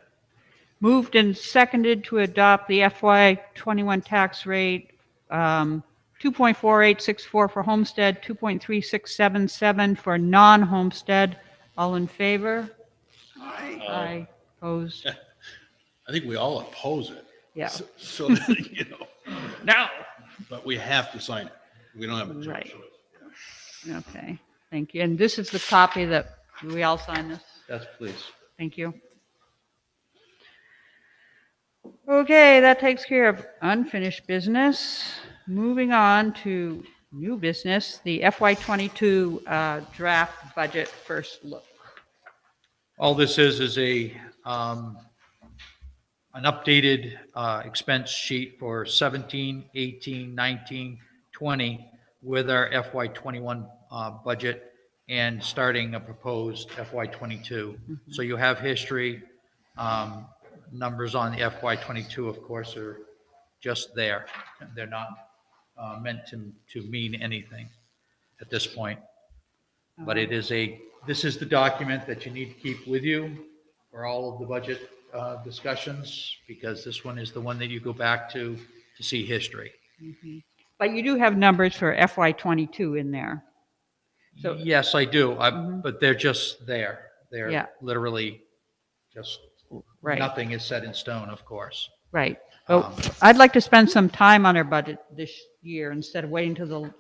Moved and seconded to adopt the FY21 tax rate, 2.4864 for homestead, 2.3677 for non-homestead. All in favor? Aye. Opposed? I think we all oppose it. Yeah. So that, you know, No. but we have to sign it. We don't have a choice. Right. Okay, thank you. And this is the copy that, do we all sign this? That's please. Thank you. Okay, that takes care of unfinished business. Moving on to new business, the FY22 draft budget first look. All this is an updated expense sheet for 17, 18, 19, 20 with our FY '21 budget and starting a proposed FY '22. So you have history. Numbers on the FY '22, of course, are just there. They're not meant to mean anything at this point. But this is the document that you need to keep with you for all of the budget discussions, because this one is the one that you go back to see history. But you do have numbers for FY '22 in there. So- Yes, I do, but they're just there. Yeah. They're literally just, Right. nothing is set in stone, of course. Right. Oh, I'd like to spend some time on our budget this year instead of waiting till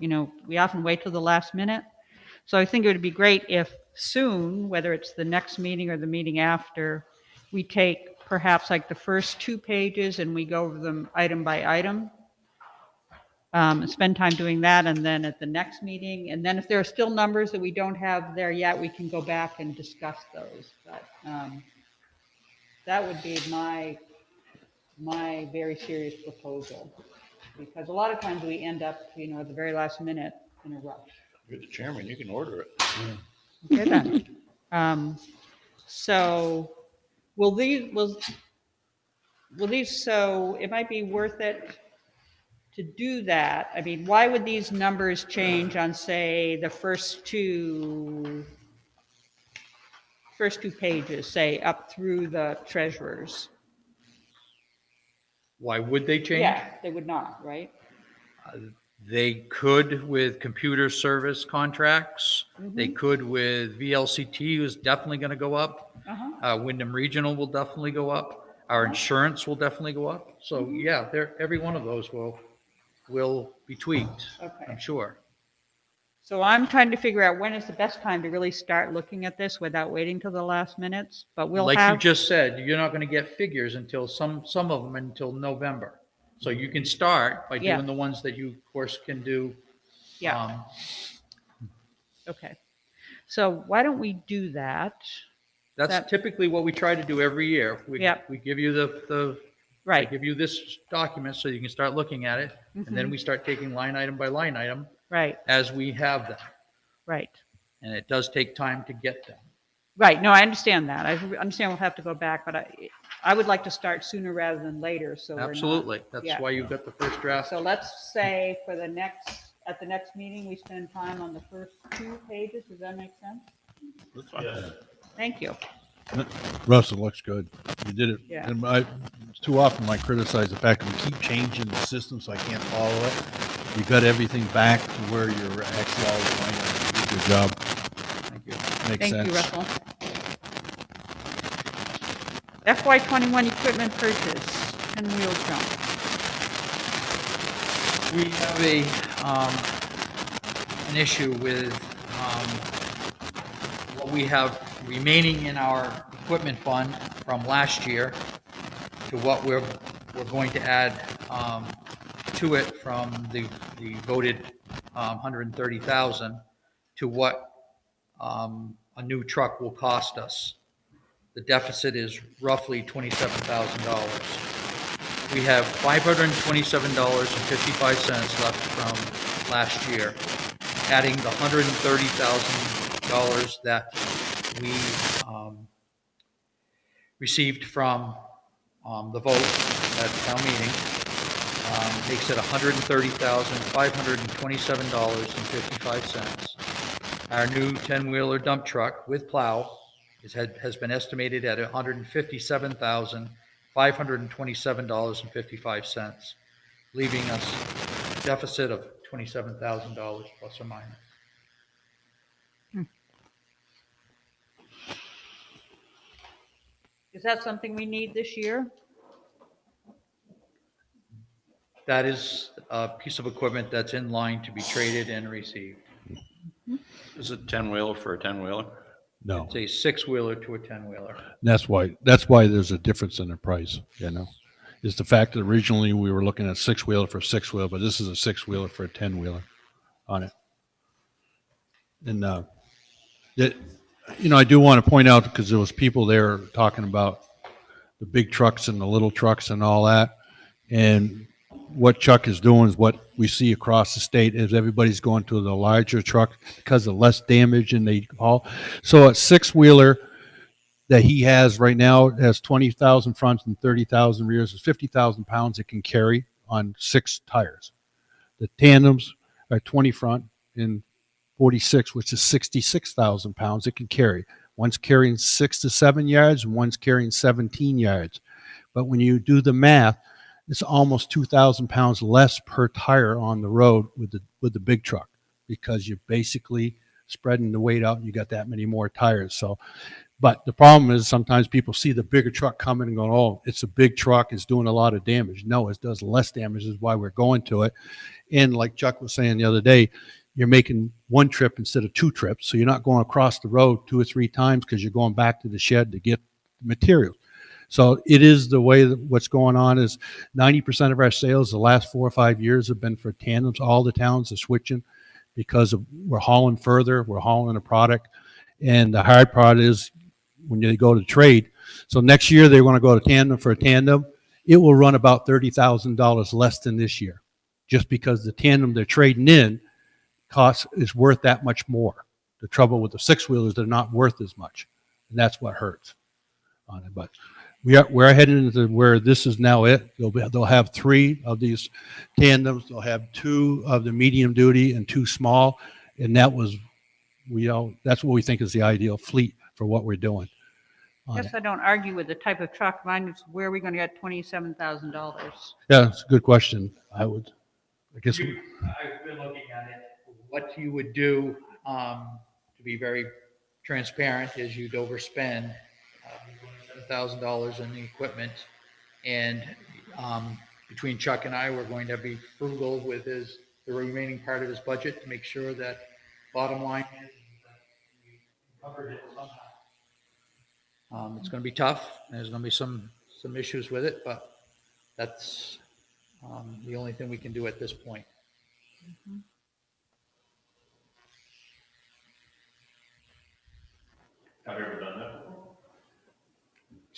we often wait till the last minute. So I think it would be great if soon, whether it's the next meeting or the meeting after, we take perhaps like the first 2 pages and we go over them item by item. Spend time doing that, and then at the next meeting, and then if there are still numbers that we don't have there yet, we can go back and discuss those. But that would be my very serious proposal, because a lot of times we end up, at the very last minute in a rush. You're the chairman, you can order it. Okay then. So will these, so it might be worth it to do that. I mean, why would these numbers change on, say, the first two pages, say, up through the treasurer's? Why would they change? Yeah, they would not, right? They could with computer service contracts. They could with VLCT, who's definitely going to go up. Wyndham Regional will definitely go up. Our insurance will definitely go up. So yeah, every one of those will be tweaked, Okay. I'm sure. So I'm trying to figure out when is the best time to really start looking at this without waiting till the last minutes, but we'll Like have. you just said, you're not going to get figures until some of them until November. So you can start by Yeah. doing the ones that you, of course, can do. Yeah. Okay. So why don't we do that? That's That- typically what we try to do every year. Yep. We give you the I Right. give you this document so you can start looking at it, and then we start taking line item by line item Right. as we have them. Right. And it does take time to get them. Right. No, I understand that. I understand we'll have to go back, but I would like to start sooner rather than later. So we're not- Absolutely. That's yeah. why you've got the first draft. So let's say at the next meeting, we spend time on the first 2 pages. Does that make sense? That's fine. Thank you. Russell, looks good. You did it. Yeah. And too often I criticize the fact that we keep changing the system so I can't follow it. You got everything back to where you're actually all going. You did a good job. Thank you. Makes Thank sense. you, Russell. FY '21 equipment purchase, 10-wheel jump. We have an issue with what we have remaining in our equipment fund from last year to what we're going to add to it from the voted 130,000 to what a new truck will cost us. The deficit is roughly $27,000. We have $527.55 left from last year, adding the $130,000 that we received from the vote at town meeting, makes it $130,527.55. Our new 10-wheeler dump truck with plow has been estimated at $157,527.55, leaving us a deficit of $27,000 plus or minus. Is that something we need this year? That is a piece of equipment that's in line to be traded and received. Is it 10-wheeler for a 10-wheeler? No, It's a 6-wheeler to a 10-wheeler. that's why there's a difference in the price, is the fact that originally we were looking at 6-wheeler for a 6-wheeler, but this is a 6-wheeler for a 10-wheeler on it. And I do want to point out, because there was people there talking about the big trucks and the little trucks and all that. And what Chuck is doing is what we see across the state is everybody's going to the larger truck because of less damage and they haul. So a six-wheeler that he has right now has 20,000 fronts and 30,000 rears. It's 50,000 pounds it can carry on 6 tires. The tandems are 20 front and 46, which is 66,000 pounds it can carry. One's carrying 6 to 7 yards and one's carrying 17 yards. But when you do the math, it's almost 2,000 pounds less per tire on the road with the big truck, because you're basically spreading the weight out and you got that many more tires. So, but the problem is sometimes people see the bigger truck coming and going, oh, it's a big truck, it's doing a lot of damage. No, it does less damage, is why we're going to it. And like Chuck was saying the other day, you're making one trip instead of 2 trips. So you're not going across the road 2 or 3 times because you're going back to the shed to get the materials. So it is the way that what's going on is 90% of our sales the last 4 or 5 years have been for tandems. All the towns are switching because we're hauling further, we're hauling a product. And the hard part is when they go to trade. So next year they want to go to tandem for a tandem. It will run about $30,000 less than this year, just because the tandem they're trading in cost is worth that much more. The trouble with the 6-wheelers, they're not worth as much. And that's what hurts on it. But we're heading into where this is now it. They'll have 3 of these tandems. They'll have 2 of the medium duty and 2 small. And that's what we think is the ideal fleet for what we're doing. Yes, I don't argue with the type of truck. Mine is, where are we going to get $27,000? Yeah, it's a good question. I guess. I've been looking at it. What you would do, to be very transparent, is you'd overspend $7,000 in the equipment, and between Chuck and I, we're going to be frugal with the remaining part of his budget to make sure that bottom line is that we covered it somehow. It's going to be tough. There's going to be some issues with it, but that's the only thing we can do at this point. Mm-hmm. Have you ever done that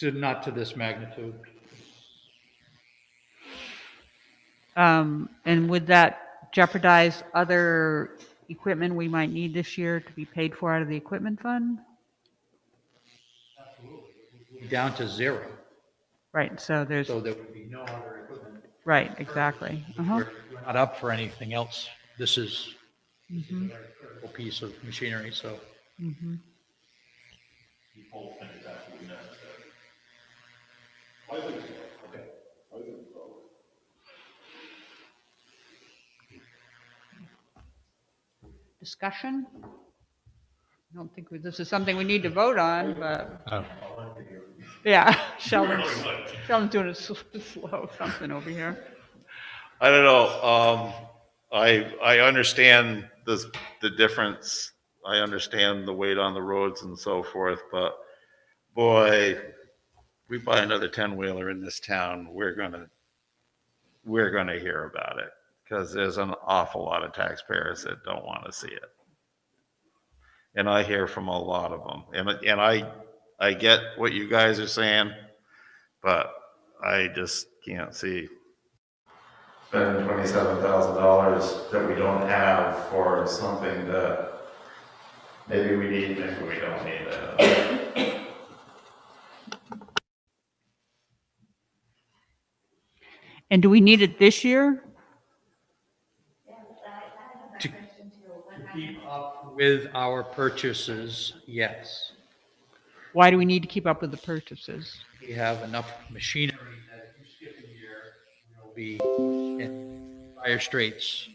before? Not to this magnitude. And would that jeopardize other equipment we might need this year to be paid for out of the equipment fund? Down to 0. Right, so there's, So there would be no other equipment. right, exactly. Uh-huh. We're not up for anything else. This is Mhm. a very critical piece of machinery, so. Mhm. Discussion? I don't think this is something we need to vote on, but yeah, Sheldon's doing it slow, something over here. I don't know. I understand the difference. I understand the weight on the roads and so forth, but boy, we buy another 10-wheeler in this town, we're gonna hear about it, because there's an awful lot of taxpayers that don't want to see it. And I hear from a lot of them. And I get what you guys are saying, but I just can't see spending $27,000 that we don't have for something that maybe we need, maybe we don't need it. And do we need it this year? To keep up with our purchases, yes. Why do we need to keep up with the purchases? We have enough machinery that if you skip a year, we'll be in dire straits.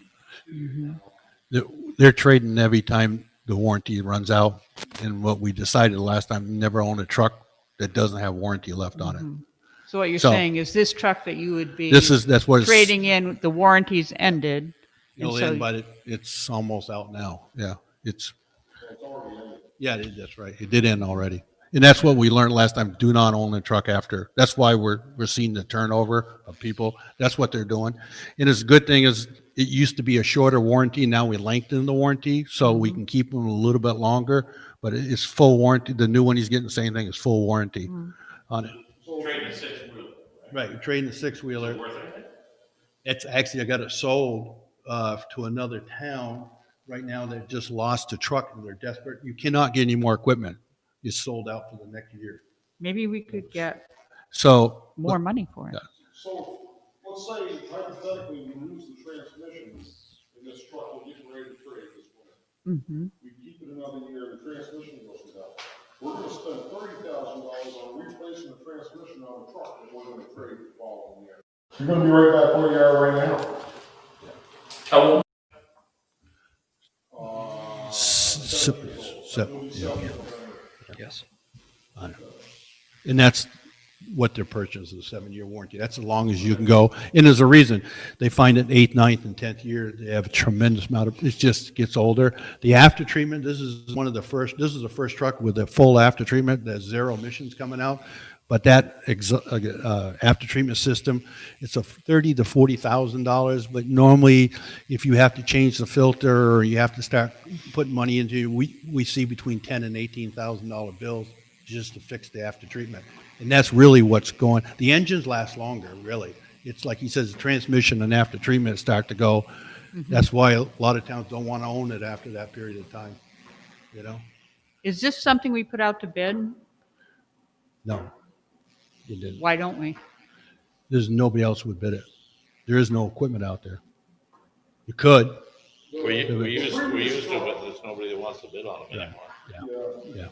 They're trading every time the warranty runs out. And what we decided last time, never own a truck that doesn't have warranty left on it. So what you're So- saying is this truck that you would be That's what it's. trading in, the warranty's ended. It'll and so- end, but it's almost out now. Yeah, yeah, that's right. It did end already. And that's what we learned last time. Do not own a truck after. That's why we're seeing the turnover of people. That's what they're doing. And it's a good thing is it used to be a shorter warranty. Now we lengthen the warranty so we can keep them a little bit longer. but it's full warranty. The new one he's getting, the same thing, is full warranty on it. Trading a six-wheeler. Right, you're trading the six-wheeler. It's actually, I got it sold to another town right now that just lost a truck and they're desperate. You cannot get any more equipment. It's sold out for the next year. Maybe we could get So, more money for it. Yeah. So, let's say hypothetically, we lose the transmission and this truck will get ready to trade this winter. Mm-hmm. We keep it another year, the transmission goes down. We're gonna spend $30,000 on replacing the transmission on the truck that we're gonna trade the following year. You're gonna be right back where you are right now. How Yes. and that's what they're purchasing, is a 7-year warranty. That's as long as you can go. And there's a reason. They find it 8th, 9th, and 10th year, they have a tremendous amount of, it just gets older. The after treatment, this is the first truck with a full after treatment, there's 0 emissions coming out. But that after treatment system, it's a $30,000 to $40,000. But normally, if you have to change the filter or you have to start putting money into, we see between $10,000 and $18,000 bills just to fix the after treatment. And that's really what's going. The engines last longer, really. It's like he says, the transmission and after treatment start to go. Mm-hmm. That's why a lot of towns don't want to own it after that period of time. You know? Is this something we put out to bid? No. You didn't. Why don't we? There's nobody else would bid it. There is no equipment out there. You could. We used to, but there's nobody that wants to bid on them anymore. Yeah.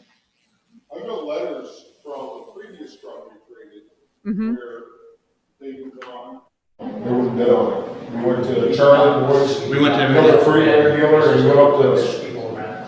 I got letters from the previous truck we traded Mm-hmm. where they would they wouldn't bid on it. We went to Charlie Boys. We went to another freeway dealer and we went up to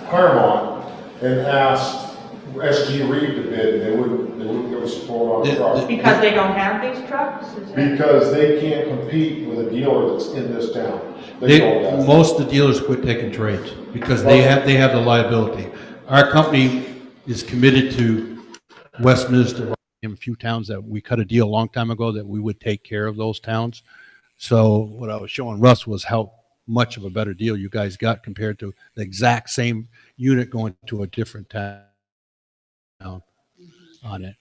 Claremont and asked SG Reed to bid, and they wouldn't give us support on the truck. Because they don't have these trucks? Because they can't compete with a dealer that's in this town. They know that. Most of the dealers quit taking trades because they have the liability. Our company is committed to Westminster, in a few towns that we cut a deal a long time ago that we would take care of those towns. So what I was showing Russ was how much of a better deal you guys got compared to the exact same unit going to a different town on it.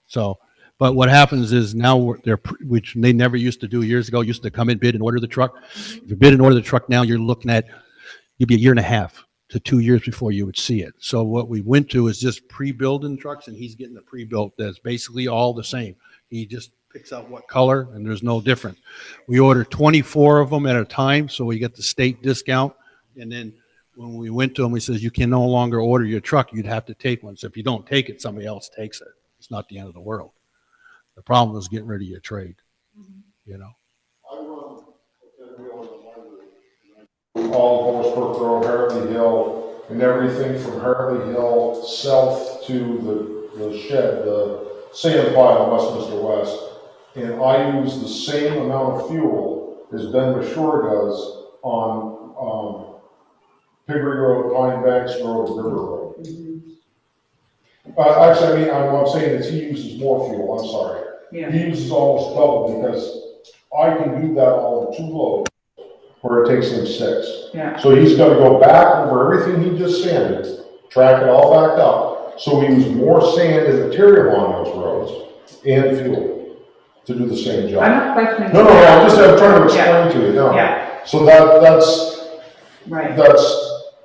So, but what happens is now which they never used to do years ago, used to come in, bid and order the truck. If you bid and order the truck now, you'd be a year and a half to 2 years before you would see it. So what we went to is just pre-building trucks, and he's getting a pre-built that's basically all the same. He just picks out what color, and there's no difference. We order 24 of them at a time, so we get the state discount. And then when we went to him, he says, you can no longer order your truck. You'd have to take one. So if you don't take it, somebody else takes it. It's not the end of the world. The problem is getting rid of your trade, you know. I run a 10-wheeler in my route. All of Morrisburg Road, Hartley Hill, and everything from Hartley Hill south to the shed, the sand pile, Westminster West. And I use the same amount of fuel as Ben Mashore does on Piggery Road, Pine Banks Road, River Road. Actually, what I'm saying is he uses more fuel, I'm sorry. Yeah. He uses almost double because I can do that all in 2 loads, where it takes him 6. Yeah. So he's gotta go back over everything he just sanded, track it all back up. So we use more sand and material on those roads and fuel to do the same job. I'm not questioning. No, I'm trying to explain to you, no. Yeah. So that's Right.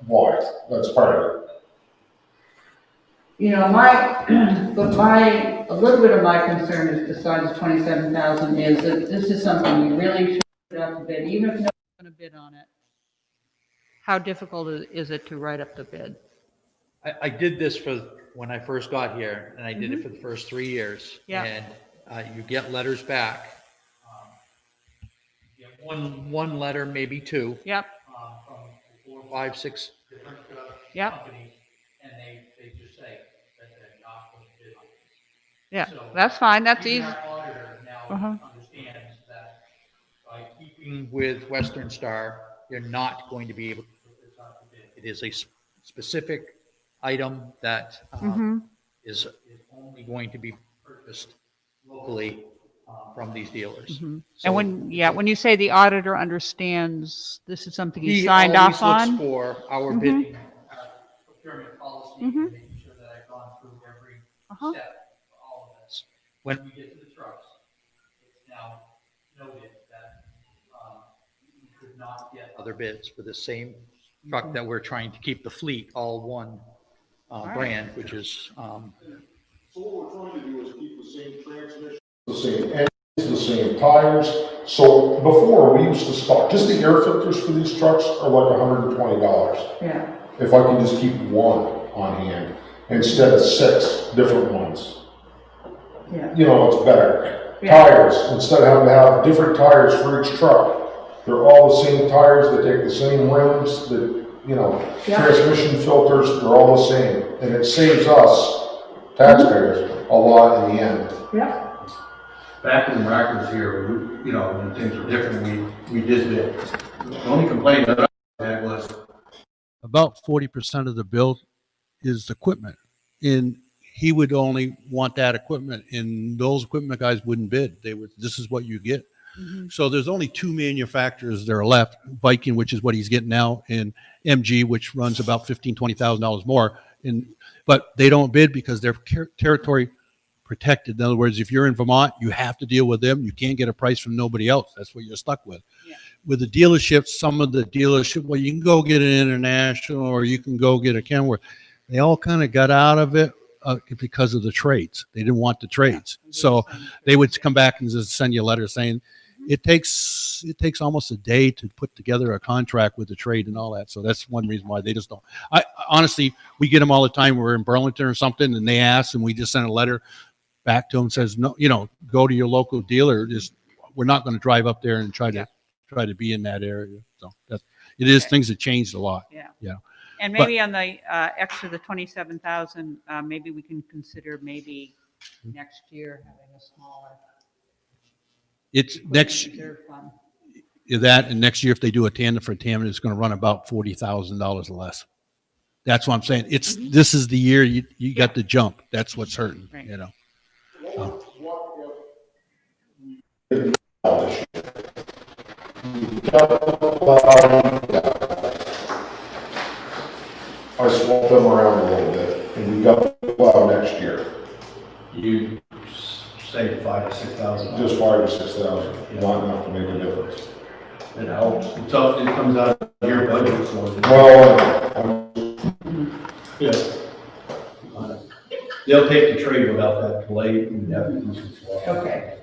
why, that's part of it. You know, a little bit of my concern is, besides 27,000, is that this is something we really should put out to bid, even if no one's going to bid on it. How difficult is it to write up the bid? I did this when I first got here, and I did it for the first 3 years. Yeah. And you get letters back. You get one letter, maybe 2. Yep. From 4, 5, 6 different Yep. companies, and they just say that they're not going to bid on it. Yeah, So, that's fine. That's even easy. our auditor now Uh-huh. understands that by keeping with Western Star, you're not going to be able to put this out to bid. It is a specific item that is only going to be purchased locally from these dealers. So And when you say the auditor understands, this is something he he signed always off looks on? for our bidding, procurement Mhm. making sure that I've gone through every Uh-huh. step for all of this. When we get to the trucks, it's now noted that we could not get other bids for the same truck that we're trying to keep the fleet all one right. brand, which is, So what we're trying to do is keep the same transmission, the same engines, the same tires. So before, we used to stock, just the air filters for these trucks are like $120. Yeah. If I can just keep one on hand instead of 6 different ones. Yeah. You know, it's better. Yeah. Tires, instead of having to have different tires for each truck, they're all the same tires, they take the same rims, transmission filters, they're all the same. And it saves us, taxpayers, a lot in the end. Yeah. Back when Mark was here, when things were different, we did bid. The only complaint that I had was about 40% of the bill is equipment. And he would only want that equipment, and those equipment guys wouldn't bid. This is what you get. Mm-hmm. So there's only 2 manufacturers that are left, Viking, which is what he's getting now, and MG, which runs about $15,000-$20,000 more. But they don't bid because they're territory protected. In other words, if you're in Vermont, you have to deal with them. You can't get a price from nobody else. That's what you're stuck with. Yeah. With the dealerships, some of the dealerships, well, you can go get an International or you can go get a Kenworth. They all kind of got out of it because of the trades. They didn't want the trades. Yeah. So they would come back and just send you a letter saying, it takes almost a day to put together a contract with the trade and all that. So that's one reason why they just don't. I honestly, we get them all the time. We're in Burlington or something, and they ask, and we just send a letter back to them, says, no, go to your local dealer. We're not going to drive up there and try to be in that area. So it is Okay. things have changed a lot. Yeah. Yeah. And maybe on the extra, the 27,000, maybe we can consider maybe next year having a smaller It's equipment next reserve fund. that, and next year if they do a tandem for tandem, it's going to run about $40,000 less. That's what I'm saying. This is the year you got the jump. That's what's hurting. Right. I swapped them around a little bit, and we got the plow next year, You save $5,000 to $6,000. just 5,000 to 6,000, not enough to make a difference. It helps. It comes out of your budget. So Well, yeah. They'll take the trade without that delay and that. Okay.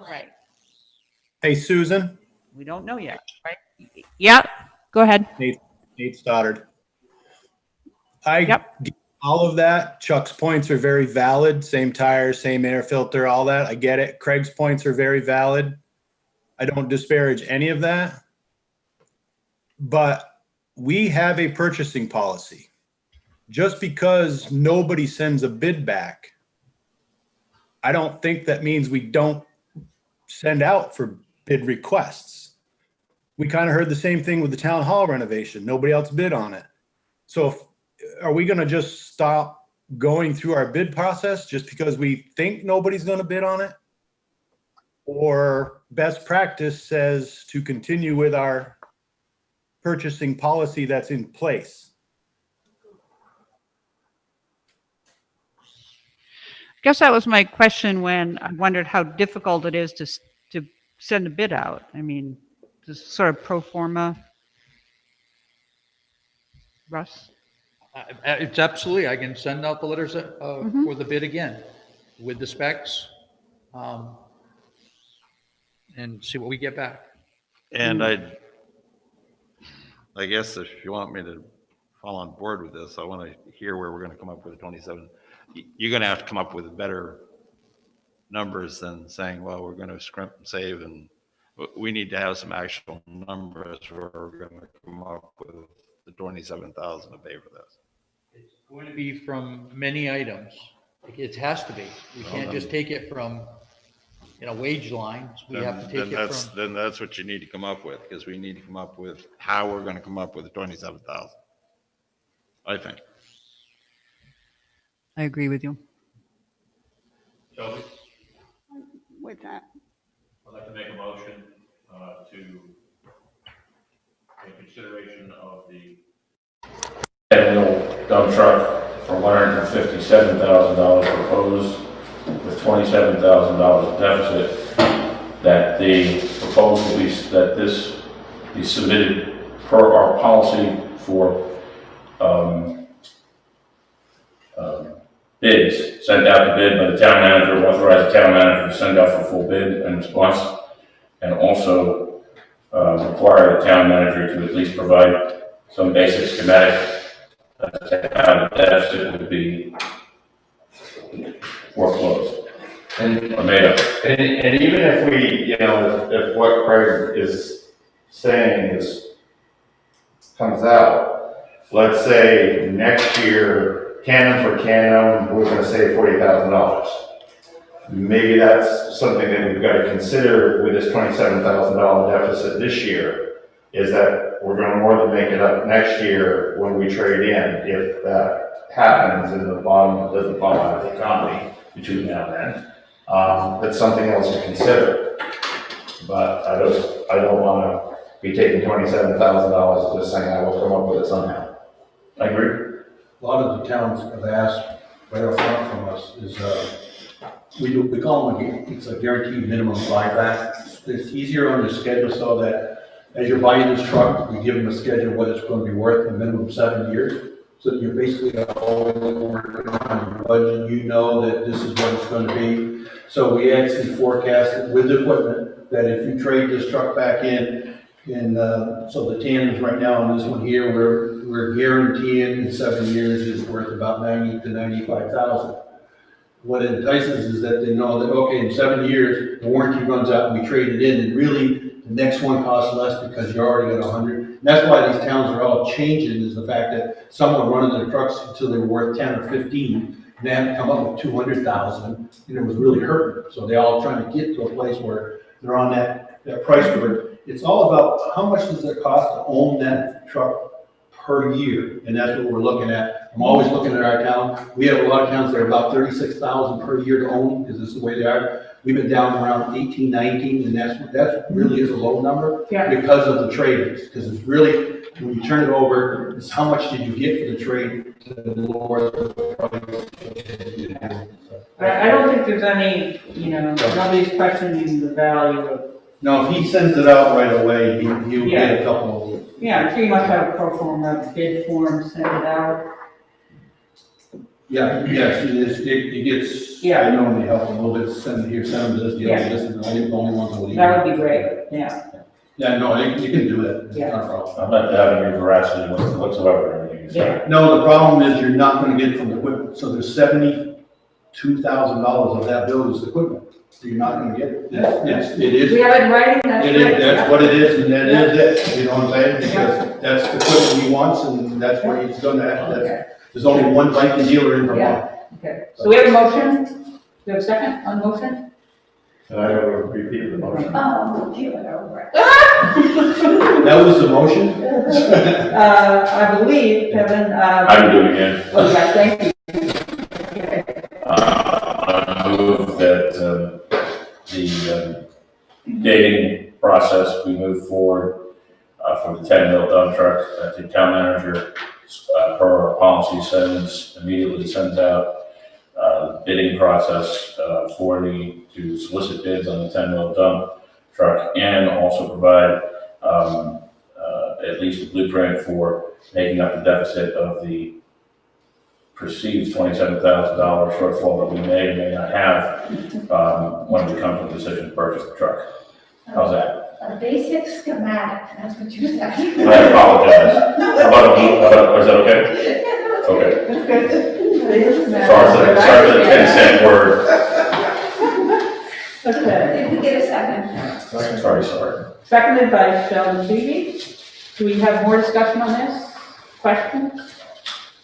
Right. Hey, Susan, We don't know yet, right? Yeah, go ahead. Nate Stoddard. I Yep. get all of that. Chuck's points are very valid. Same tires, same air filter, all that. I get it. Craig's points are very valid. I don't disparage any of that. But we have a purchasing policy. Just because nobody sends a bid back, I don't think that means we don't send out for bid requests. We kind of heard the same thing with the town hall renovation. Nobody else bid on it. So are we going to just stop going through our bid process just because we think nobody's going to bid on it? Or best practice says to continue with our purchasing policy that's in place? I guess that was my question when I wondered how difficult it is to send a bid out. I mean, just sort of pro forma. Russ? it's absolutely, I can send out the letters for the bid again with the specs and see what we get back. And I guess if you want me to fall on board with this, I want to hear where we're going to come up with the 27. You're going to have to come up with better numbers than saying, well, we're going to scrimp and save, and we need to have some actual numbers where we're going to come up with the 27,000 to pay for this. It's going to be from many items. It has to be. We can't just take it from, wage lines. We have to take it from. Then that's what you need to come up with, because we need to come up with how we're going to come up with the 27,000. I think. I agree with you. Shelby, With that, I'd like to make a motion to make a consideration of the wheel dump truck for $157,000 proposed with $27,000 deficit, that the proposal be, that this be submitted per our policy for bids, sent out to bid by the town manager, authorize the town manager to send out for full bid and response, and also require the town manager to at least provide some basic schematic as to how the deficit would be foreclosed or made up. And even if we, you know, if what Craig is saying comes out, let's say next year, cannon for cannon, we're gonna save $40,000. Maybe that's something that we've got to consider with this $27,000 deficit this year, is that we're gonna more than make it up next year when we trade in, if that happens and the bottom doesn't fall out of the economy between now and then. That's something else to consider. But I don't wanna be taking $27,000 and just saying I will come up with it somehow. I agree. A lot of the towns have asked right up front from us is, we call them, it's a guaranteed minimum buyback. It's easier on the schedule so that as you're buying this truck, we give them a schedule what it's going to be worth, a minimum 7 years. So that you're basically always working on your budget, you know that this is what it's going to be. So we actually forecasted with the equipment that if you trade this truck back in, and so the tandems right now on this one here, we're guaranteeing in 7 years is worth about 90 to 95,000. What it entices is that they know that, okay, in 7 years, the warranty runs out and we trade it in, and really the next one costs less because you already got 100. And that's why these towns are all changing, is the fact that some are running their trucks until they were worth 10 or 15, and they haven't come up with 200,000, and it was really hurting. So they all trying to get to a place where they're on that price where it's all about how much does it cost to own that truck per year, and that's what we're looking at. I'm always looking at our town. We have a lot of towns that are about 36,000 per year to own, because this is the way they are. We've been down around 18, 19, and that really is a low number because of the trade-ins. Because it's really, when you turn it over, it's how much did you get for the trade to lower the price. I don't think there's any, nobody's questioning the value of. No, if he sends it out right away, he'll get a couple of. Yeah, pretty much have a pro forma bid form, send it out. Yeah, yes, it gets, Yeah. I normally help a little bit, send it here, send them this, the other, this, and I think the only ones that will. That would be great, yeah. Yeah, no, you can do that. It's Yeah. not a problem. I'm not doubting your veracity whatsoever. Everything you say. Yeah. No, the problem is you're not gonna get it from the equipment, so there's $72,000 of that bill is equipment, so you're not gonna get it. It is. We have it in writing, that's It great. is, that's what it is, and that is it, you know what I'm saying? Because that's the equipment he wants, and that's where he's gonna have, Okay, there's only one Viking dealer in Vermont. okay. So we have a motion, do we have a second on the motion? And I don't repeat the motion. Oh, you went over it. That was the motion? I believe, Kevin, I can do it again. oh, yeah, thank you. I move that the dating process, we move forward for the 10 mil dump truck, that the town manager, per our policy, immediately sends out bidding process to solicit bids on the 10 mil dump truck, and also provide at least a blueprint for making up the deficit of the perceived $27,000 shortfall that we may or may not have when we come to the decision to purchase the truck. How's that? A basic schematic, that's what you said. I apologize. Is that okay? Okay. Sorry for the 10-cent word. Okay, Did we get a second? Sorry. seconded by Sheldon Beebe. Do we have more discussion on this? Questions?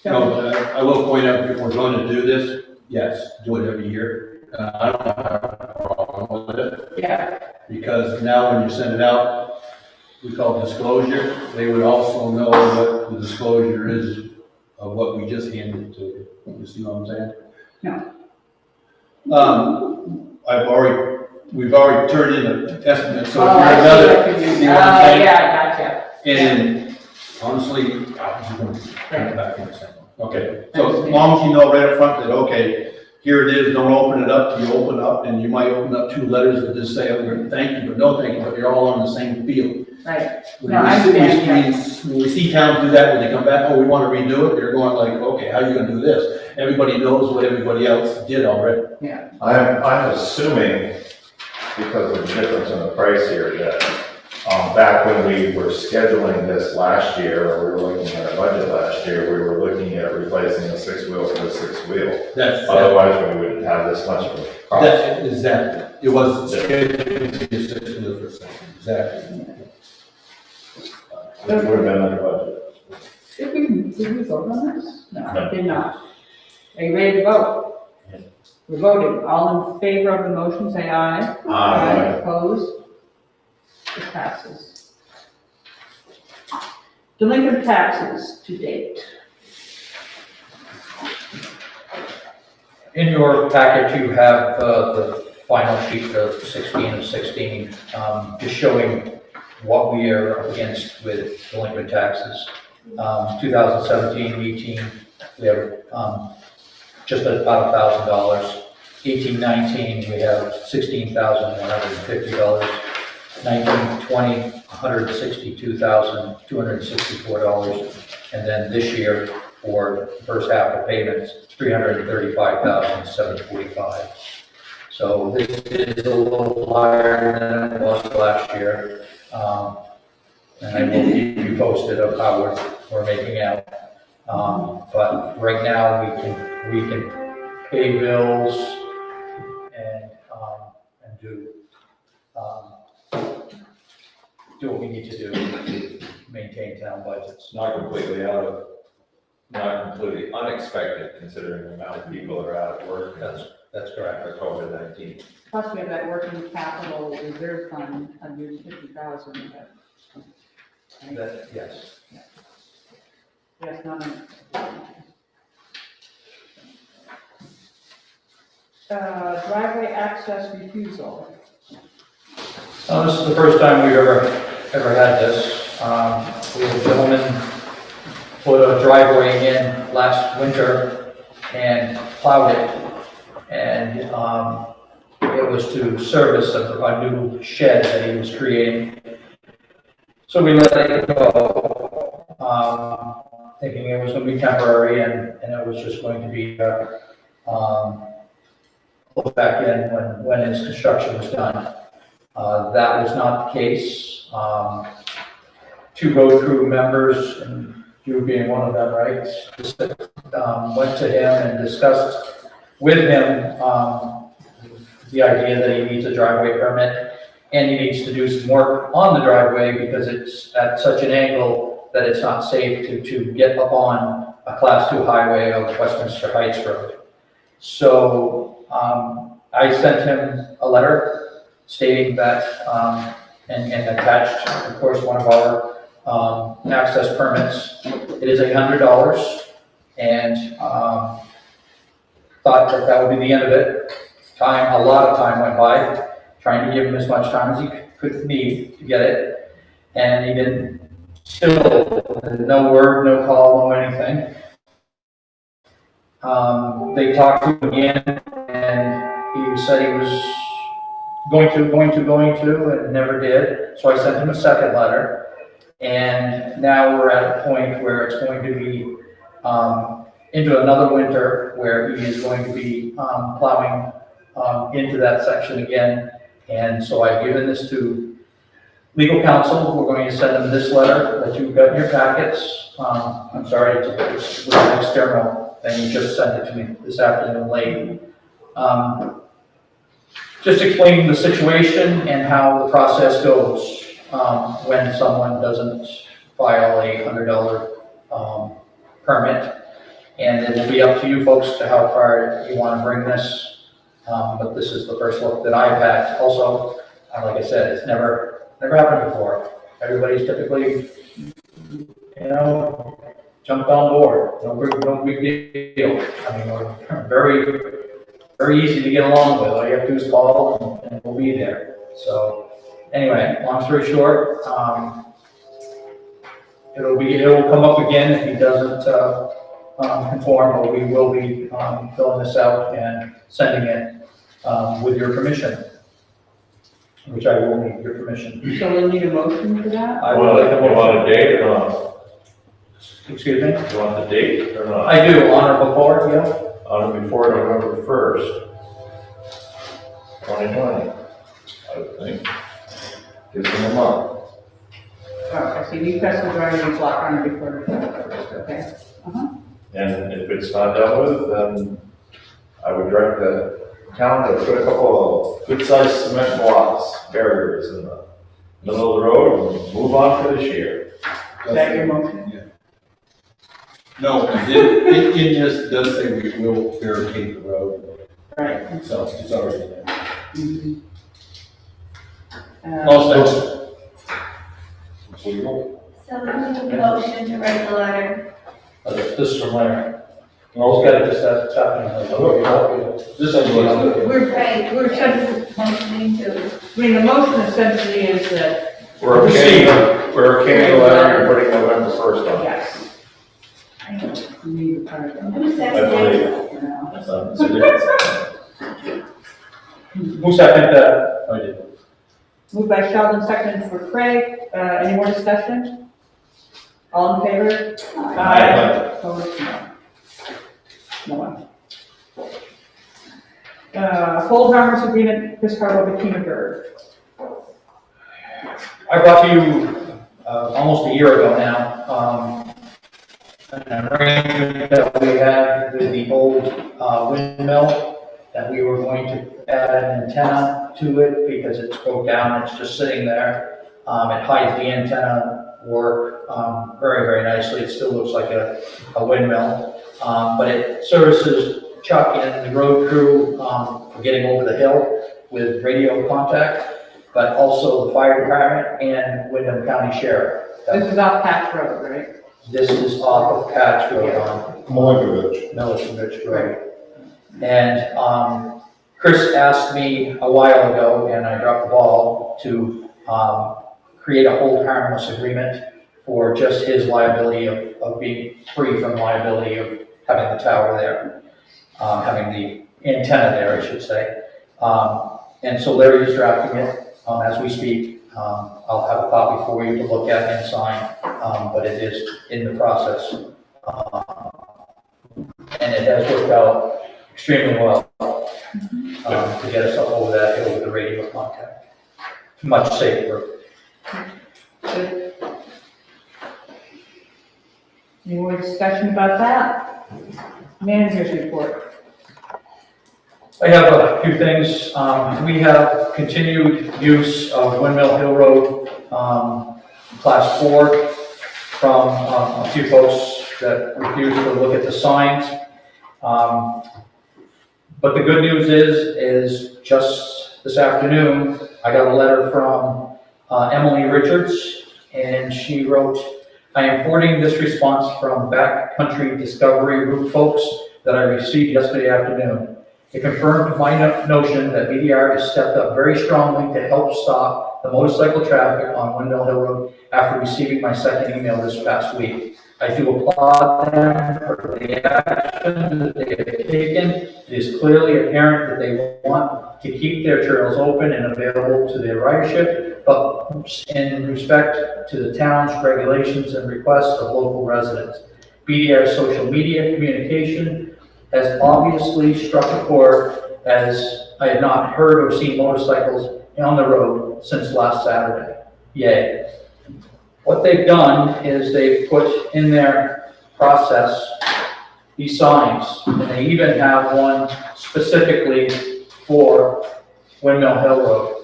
No, I will point out, if we're going to do this, yes, do it every year. I don't have a problem with it, Yeah, because now when you send it out, we call it disclosure, they would also know what the disclosure is of what we just handed to you. You see what I'm saying? no. We've already turned in an estimate, so if Oh, you're I see another, what you mean. see what I'm saying? Yeah, gotcha. And honestly, I'm just going to turn it back in a second. Okay, so as long as you know right up front that, okay, here it is, don't open it up, you open up, and you might open up 2 letters that just say, oh, thank you, but no thank you, but you're all on the same field. Right. When No, we I see- understand, when we see towns do that, when they come back, oh, we want to redo it, they're going like, okay, how are you going to do this? Everybody knows what everybody else did already. yeah. I'm assuming, because of the difference in the price here, that back when we were scheduling this last year, or we were looking at our budget last year, we were looking at replacing a 6-wheel for a 6-wheel. That's Otherwise, we wouldn't have this much of a cost. That's exactly. It was scheduled to be a 6-wheel for a second. Exactly. It would have been under budget. Did we vote on this? No, did not. Are you ready to vote? We're voting. All in favor of the motion, say aye. Aye. Opposed? It passes. Delinquent taxes to date. In your packet, you have the final sheet of 16 of 16, just showing what we are up against with delinquent taxes. 2017, 18, we have just about $1,000. 18, 19, we have $16,150. 19, 20, $162,264. And then this year, for the first half of payments, $335,745. So this is a little higher than it was last year. And I will keep you posted of how we're making out. But right now, we can pay bills and do what we need to do to maintain town budgets. Not completely unexpected, considering the amount of people that are out of work. That's correct. For COVID-19. Plus, we have that working capital reserve fund, $150,000. Yes. Yes, none of driveway access refusal. This is the first time we've ever had this. We had a gentleman put a driveway in last winter and plowed it. And it was to service a new shed that he was creating. So we let it go, thinking it was going to be temporary and it was just going to be put back in when his construction was done. That was not the case. 2 road crew members, and you being one of them, right, went to him and discussed with him the idea that he needs a driveway permit and he needs to do some work on the driveway because it's at such an angle that it's not safe to get up on a Class 2 highway of Westminster Heights Road. So I sent him a letter stating that, and attached, of course, one of our access permits. It is $100, and thought that would be the end of it. A lot of time went by, trying to give him as much time as he could need to get it, and he didn't. Still, no word, no call, no anything. They talked to him again, and he said he was going to, and never did. So I sent him a second letter, and now we're at a point where it's going to be into another winter where he is going to be plowing into that section again. And so I've given this to legal counsel. We're going to send them this letter that you've got in your packets. I'm sorry, it was an external thing. You just sent it to me this afternoon late. Just explaining the situation and how the process goes when someone doesn't file a $100 permit. And it will be up to you folks to how far you want to bring this. But this is the first look that I've had. Also, like I said, it's never happened before. Everybody's typically, jumped on board. No big deal. I mean, we're very, very easy to get along with. All you have to do is call and we'll be there. So anyway, long story short, it'll come up again if he doesn't, conform, but we will be, filling this out and sending it, with your permission, which I will need your permission. So we'll need a motion for that? I would like a You want a motion. date or not? Excuse me? You want the date or not? I do, on or before, yeah? On or before November 1st, 2020, I would think. Gives them a month. Oh, I see, new customers are already blocked on before. Okay. And if it's not dealt with, then I would direct the town to put a couple of good-sized cement blocks, barriers in the middle of the road and move on for this year. Is that your motion? Yeah. No, it just does say we will barricade the road, Right. so it's already there. Mhm. Also, So we need a motion to write the letter. this is from Larry. Most got it just that's happening. This is what. We're motioning to. I mean, the motion essentially is that, We're okay, we're okay with the letter and putting November 1st on. yes. We need a part of that. Who I seconded believe. it? Who seconded that? I did. Moved by Sheldon, seconded for Craig. Any more discussion? All in favor? Aye. Opposed? No. No one. Hold harmless agreement, Chris Carlo, Bettina Berg. I brought to you, almost a year ago now, an arrangement that we had with the old, windmill, that we were going to add an antenna to it because it's broke down, it's just sitting there. It hides the antenna work, very, very nicely. It still looks like a windmill. But it services Chuck and the road crew, for getting over the hill with radio contact, but also the fire department and Wyndham County Sheriff. This is off Patch Road, right? This is off of Patch Road on Milojevic. Millicent Road. And, Chris asked me a while ago, and I dropped the ball, to, create a hold harmless agreement for just his liability of being free from liability of having the tower there, having the antenna there, I should say. And so Larry is drafting it, as we speak. I'll have a copy for you to look at and sign, but it is in the process. And it has worked out extremely well, to get us up over that hill with the radio contact. Much safer. Good. Any more discussion about that? Manager's report. I have a few things. We have continued use of Windmill Hill Road, class 4, from a few folks that refuse to look at the signs. But the good news is just this afternoon, I got a letter from Emily Richards, and she wrote, "I am forwarding this response from Backcountry Discovery Route folks that I received yesterday afternoon. It confirmed my notion that BDR has stepped up very strongly to help stop the motorcycle traffic on Windmill Hill Road after receiving my second email this past week. I do applaud them for the action that they have taken. It is clearly apparent that they want to keep their trails open and available to their ridership, but in respect to the town's regulations and requests of local residents. BDR's social media communication has obviously struck a chord, as I have not heard or seen motorcycles on the road since last Saturday. Yay." What they've done is they've put in their process these signs, and they even have one specifically for Windmill Hill Road.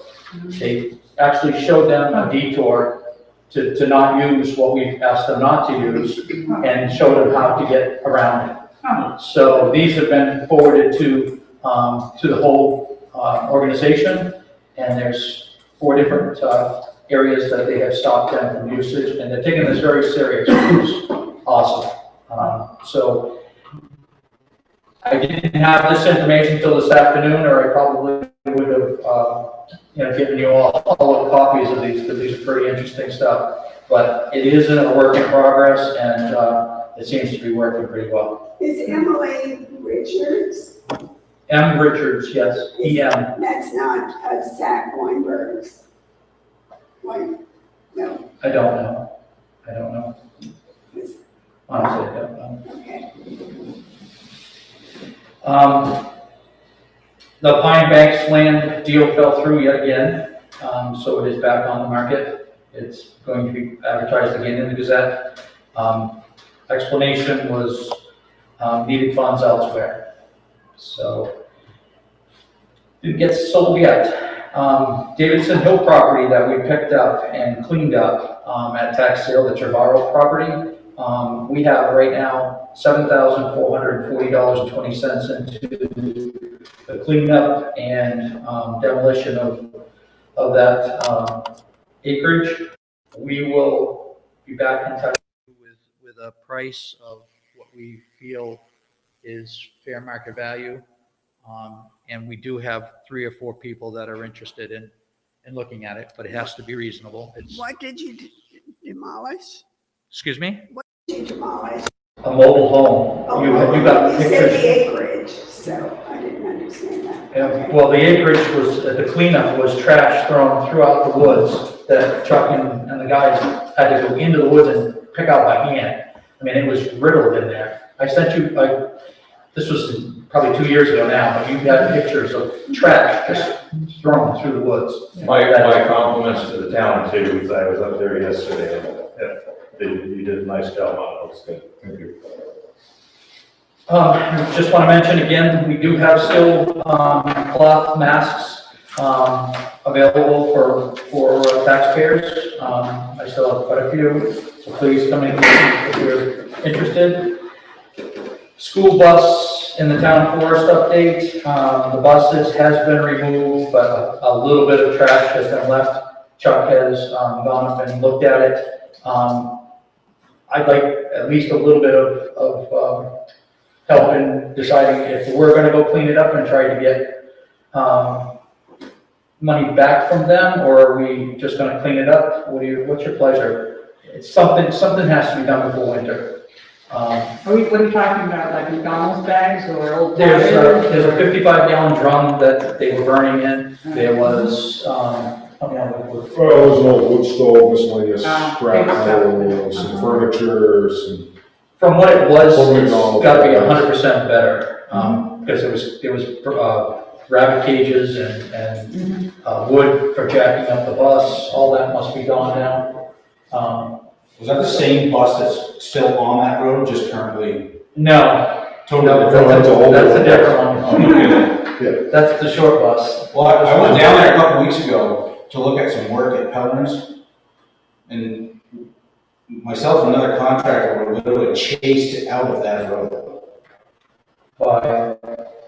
They actually showed them a detour to not use what we've asked them not to use, and showed them how to get around it. So these have been forwarded to the whole organization, and there's 4 different areas that they have stopped them from usage, and they're taking this very serious, which is awesome. So I didn't have this information until this afternoon, or I probably would have giving you all the copies of these, because these are pretty interesting stuff. But it is a work in progress, and it seems to be working pretty well. Is Emily Richards? M. Richards, yes, E.M. That's not Zach Weinberg's wife? No, I don't know. Honestly, I don't know. okay. The Pine Banks land deal fell through yet again, so it is back on the market. It's going to be advertised again in the Gazette. Explanation was needed funds elsewhere, so didn't get sold yet. Davidson Hill property that we picked up and cleaned up at tax sale, the Trevaro property. We have right now $7,440.20 into the cleanup and demolition of that acreage. We will be back in touch with a price of what we feel is fair market value. And we do have 3 or 4 people that are interested in looking at it, but it has to be reasonable. What did you demolish? Excuse me? What did you demolish? A mobile home. Oh, You got you said pictures. the acreage, so I didn't understand that. Yeah, well, the acreage was, the cleanup was trash thrown throughout the woods that Chuck and the guys had to go into the woods and pick out by hand. I mean, it was riddled in there. I sent you, this was probably 2 years ago now, but you've got pictures of trash just thrown through the woods. My compliments to the town too, because I was up there yesterday, and you did a nice job on it. Looks good. Thank you. Just want to mention again, we do have still cloth masks available for taxpayers. I still have quite a few, so please come in if you're interested. School bus in the town forest update. The buses has been removed, but a little bit of trash has been left. Chuck has gone up and looked at it. I'd like at least a little bit of help in deciding if we're going to go clean it up and try to get money back from them, or are we just going to clean it up? What's your pleasure? It's something has to be done before winter. What are you talking about, like McDonald's bags or old? There's a 55-gallon drum that they were burning in. There was, Well, there's an old wood stove, miscellaneous scrap metal, some furniture, some. from what it was, From it's McDonald's got to be bags. 100% better, because there was rabbit cages and wood for jacking up the bus. All that must be gone now. Was that the same bus that's still on that road, just currently? No, Totally that's different. a different one. Oh, no kidding. Yeah. That's the short bus. Well, I went down there a couple weeks ago to look at some work at Peller's, and myself and another contractor were literally chased out of that road by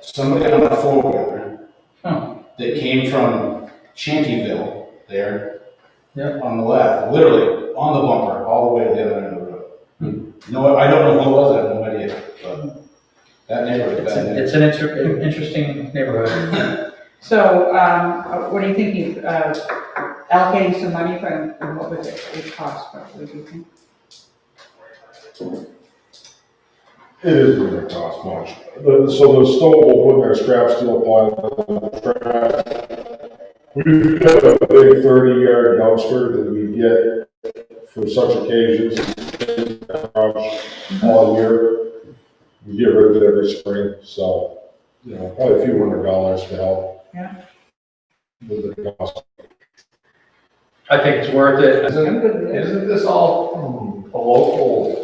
somebody on a four-wheeler that came from Shantyville there on the left, literally on the bumper, all the way to the other end of the road. No, I don't know who it was, I have no idea, but that neighborhood. It's an interesting neighborhood. So, what are you thinking, allocating some money from what would it cost, roughly, do you think? It is going to cost much. So the stove will put in their scrap steel pile of trash. We've got a big 30-yard dumpster that we get for such occasions all year. We get rid of it every spring, so, probably a few $100 to help. Yeah. With the cost. I think it's worth it. Isn't this all from a local?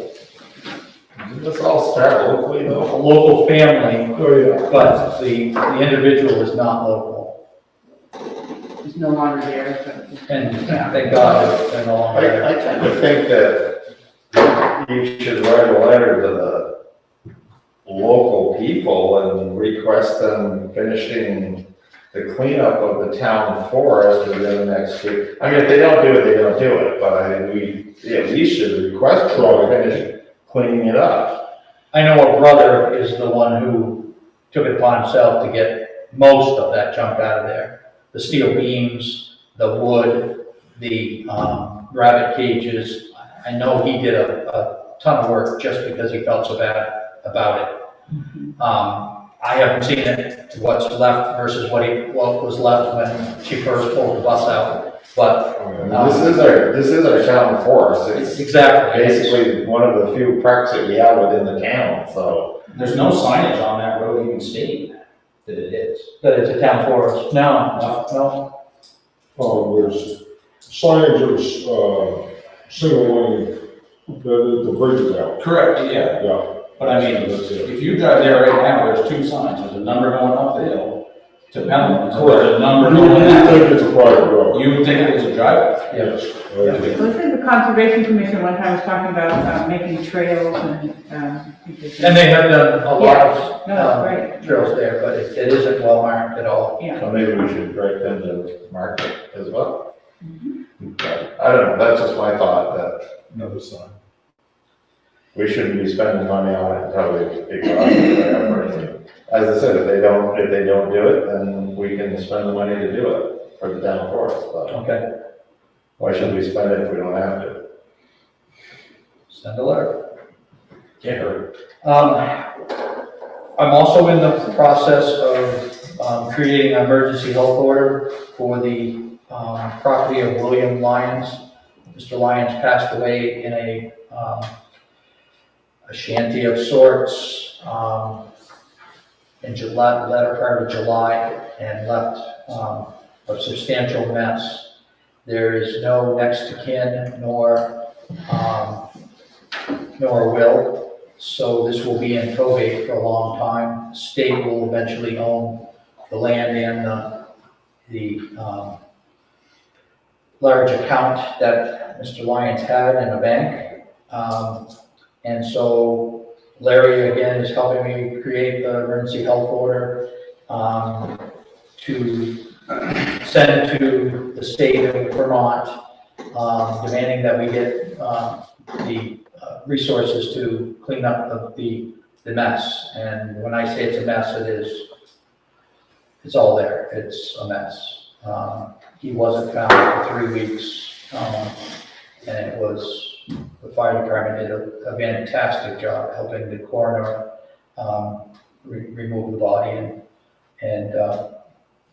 Isn't this all start locally A though? local family, Oh, yeah. but the individual is not local. It's no longer there, so. And thank God they're no longer there. I tend to think that you should write a letter to the local people and request them finishing the cleanup of the town forest within the next week. I mean, if they don't do it, they don't do it, but we at least should request them to finish cleaning it up. I know a brother is the one who took it upon himself to get most of that junk out of there. the steel beams, the wood, the rabbit cages. I know he did a ton of work just because he felt so bad about it. I haven't seen it, what's left versus what was left when she first pulled the bus out, but. This is our town forest. It's exactly. basically one of the few parks that we have within the town, so. There's no signage on that road even stating that it is. That it's a town forest. No. There's signage of, single lane, the bridge is out. Correct, yeah. Yeah. But I mean, if you drive there right now, there's two signs. There's a number going up the hill to Pelham. So there's a number You going would down. think it's a private road. You would think it was a driveway. Yes. Well, I think the Conservation Commission one time was talking about making trails and. And they have done a lot of No, that's great. trails there, but it isn't well marked at all. Yeah. So maybe we should direct them to mark it as well. I don't know, that's just my thought, that Another sign. we shouldn't be spending money on it until we exhaust the effort. As I said, if they don't do it, then we can spend the money to do it for the town forest. But Okay, why should we spend it if we don't have to? send a letter. Can't hurt. I'm also in the process of creating an emergency health order for the property of William Lyons. Mr. Lyons passed away in a shanty of sorts in July, the latter part of July, and left a substantial mess. There is no next to kin nor will. So this will be in probate for a long time. The state will eventually own the land and the large account that Mr. Lyons had in a bank. And so Larry, again, is helping me create the emergency health order to send to the state of Vermont, demanding that we get the resources to clean up the mess. And when I say it's a mess, it's all there. It's a mess. He wasn't found for 3 weeks, and the fire department did a fantastic job helping the coroner remove the body, and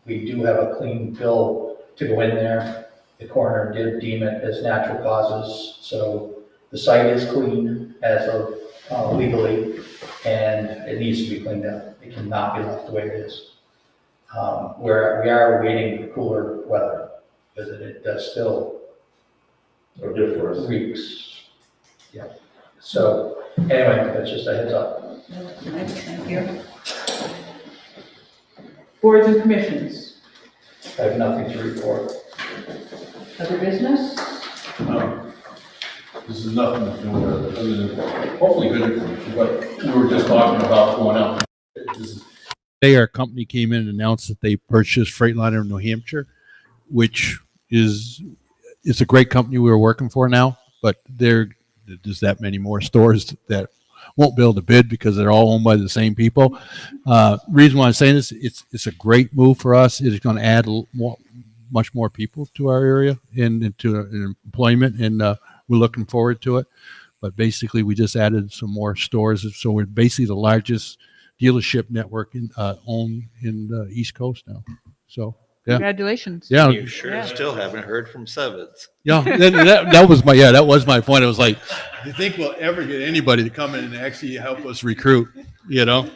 we do have a clean bill to go in there. The coroner did deem it as natural causes, so the site is clean as of legally, and it needs to be cleaned up. It cannot be left the way it is. We are waiting for cooler weather, because it does still reeks. Yeah. So anyway, that's just a heads up. Thank you. Boards and commissions, I have nothing to report. other business? This is nothing to do with, other than hopefully good information, but we were just talking about going out. Today, our company came in and announced that they purchased Freightliner in New Hampshire, which is, it's a great company we were working for now, but there's that many more stores that won't be able to bid because they're all owned by the same people. Reason why I'm saying this, it's a great move for us. It's going to add much more people to our area and into employment, and we're looking forward to it. But basically, we just added some more stores, so we're basically the largest dealership network owned in the East Coast now. So yeah, Congratulations. yeah, You sure still haven't heard from Sevens. yeah. That was my point. I was like, do you think we'll ever get anybody to come in and actually help us recruit? You know.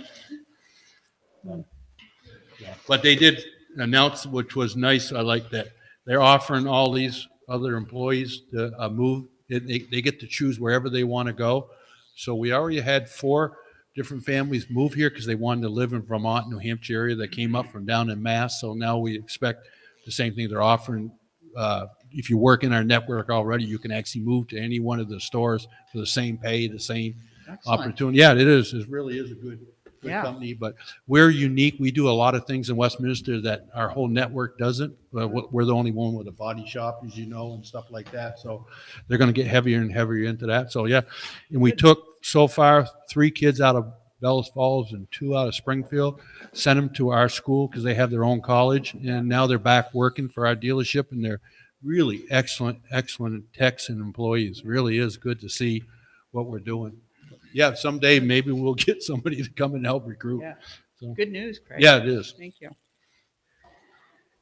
But they did announce, which was nice. I like that they're offering all these other employees to move. They get to choose wherever they want to go. So we already had 4 different families move here because they wanted to live in Vermont, New Hampshire area. That came up from down in Mass. So now we expect the same thing they're offering. If you work in our network already, you can actually move to any one of the stores for the same pay, the same opportunity. Yeah, it is. It really is a good company, but we're unique. We do a lot of things in Westminster that our whole network doesn't. We're the only one with a body shop, as you know, and stuff like that. So they're going to get heavier and heavier into that. So yeah, and we took so far 3 kids out of Bellows Falls and 2 out of Springfield. Sent them to our school because they have their own college, and now they're back working for our dealership, and they're really excellent techs and employees. Really is good to see what we're doing. Yeah, someday maybe we'll get somebody to come and help recruit. Yeah. So, Good news, Craig. yeah, it is. Thank you.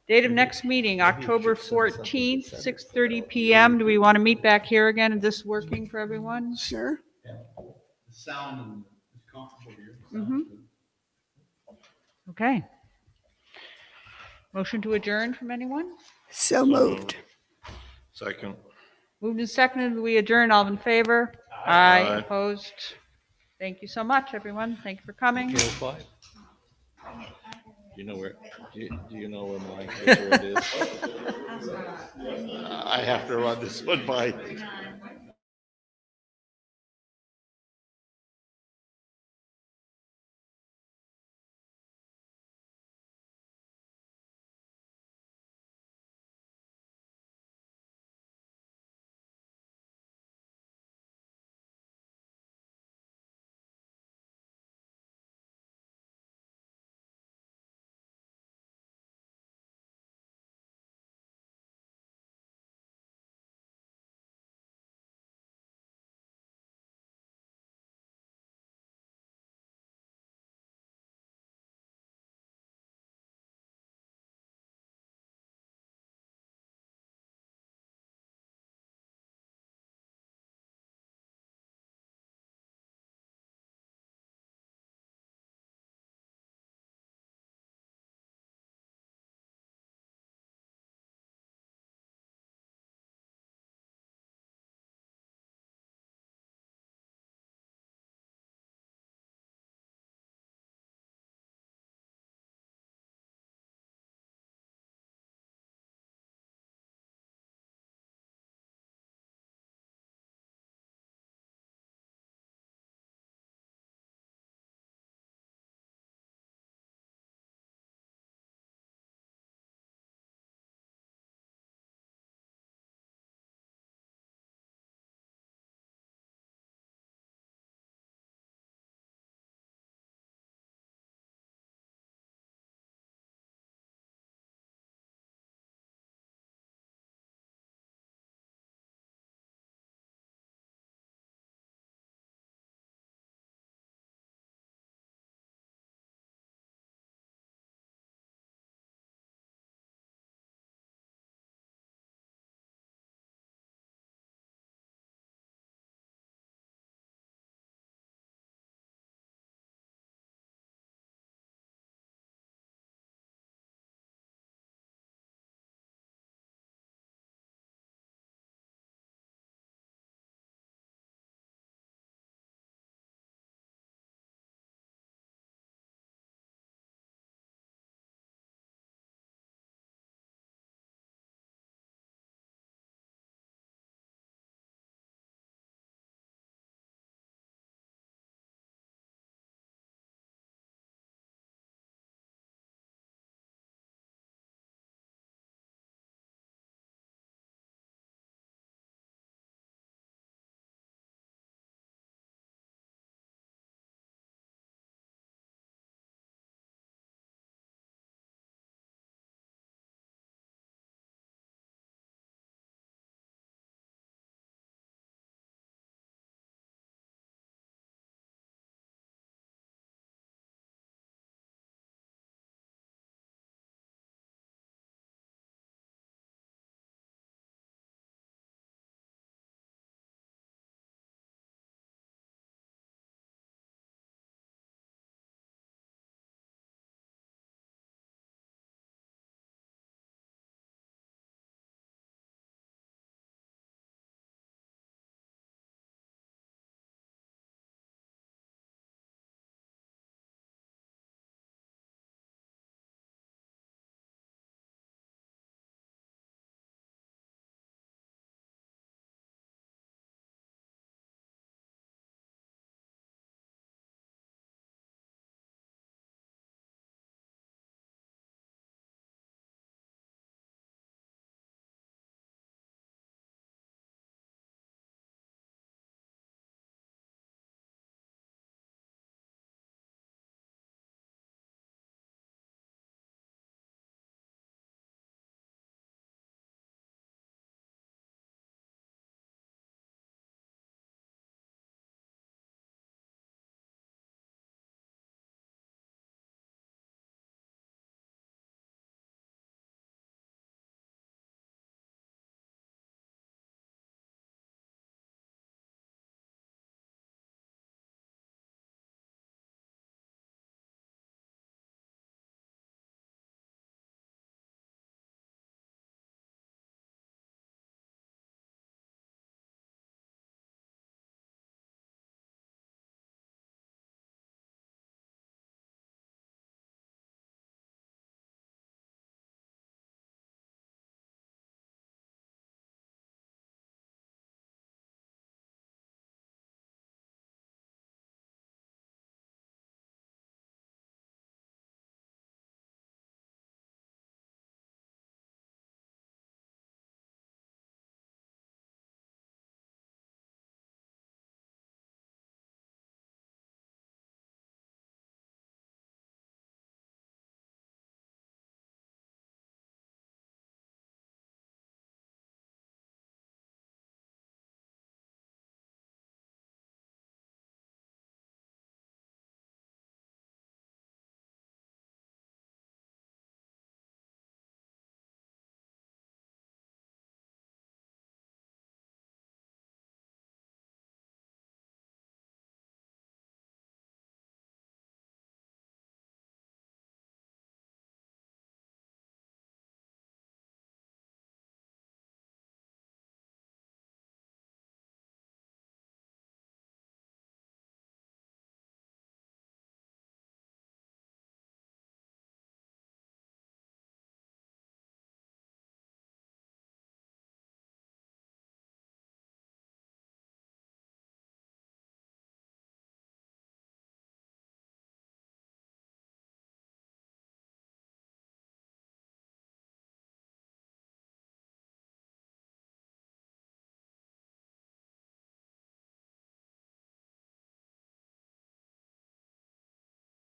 Date of next meeting, October 14th, 6:30 PM. Do we want to meet back here again? Is this working for everyone? Sure. Sound is comfortable here. Mhm. Okay. Motion to adjourn from anyone? So moved. Second. Moved and seconded, we adjourn. All in favor? Aye. Opposed? Thank you so much, everyone. Thank you for coming. Do you know where, do you know where my cursor is? I have to run this one by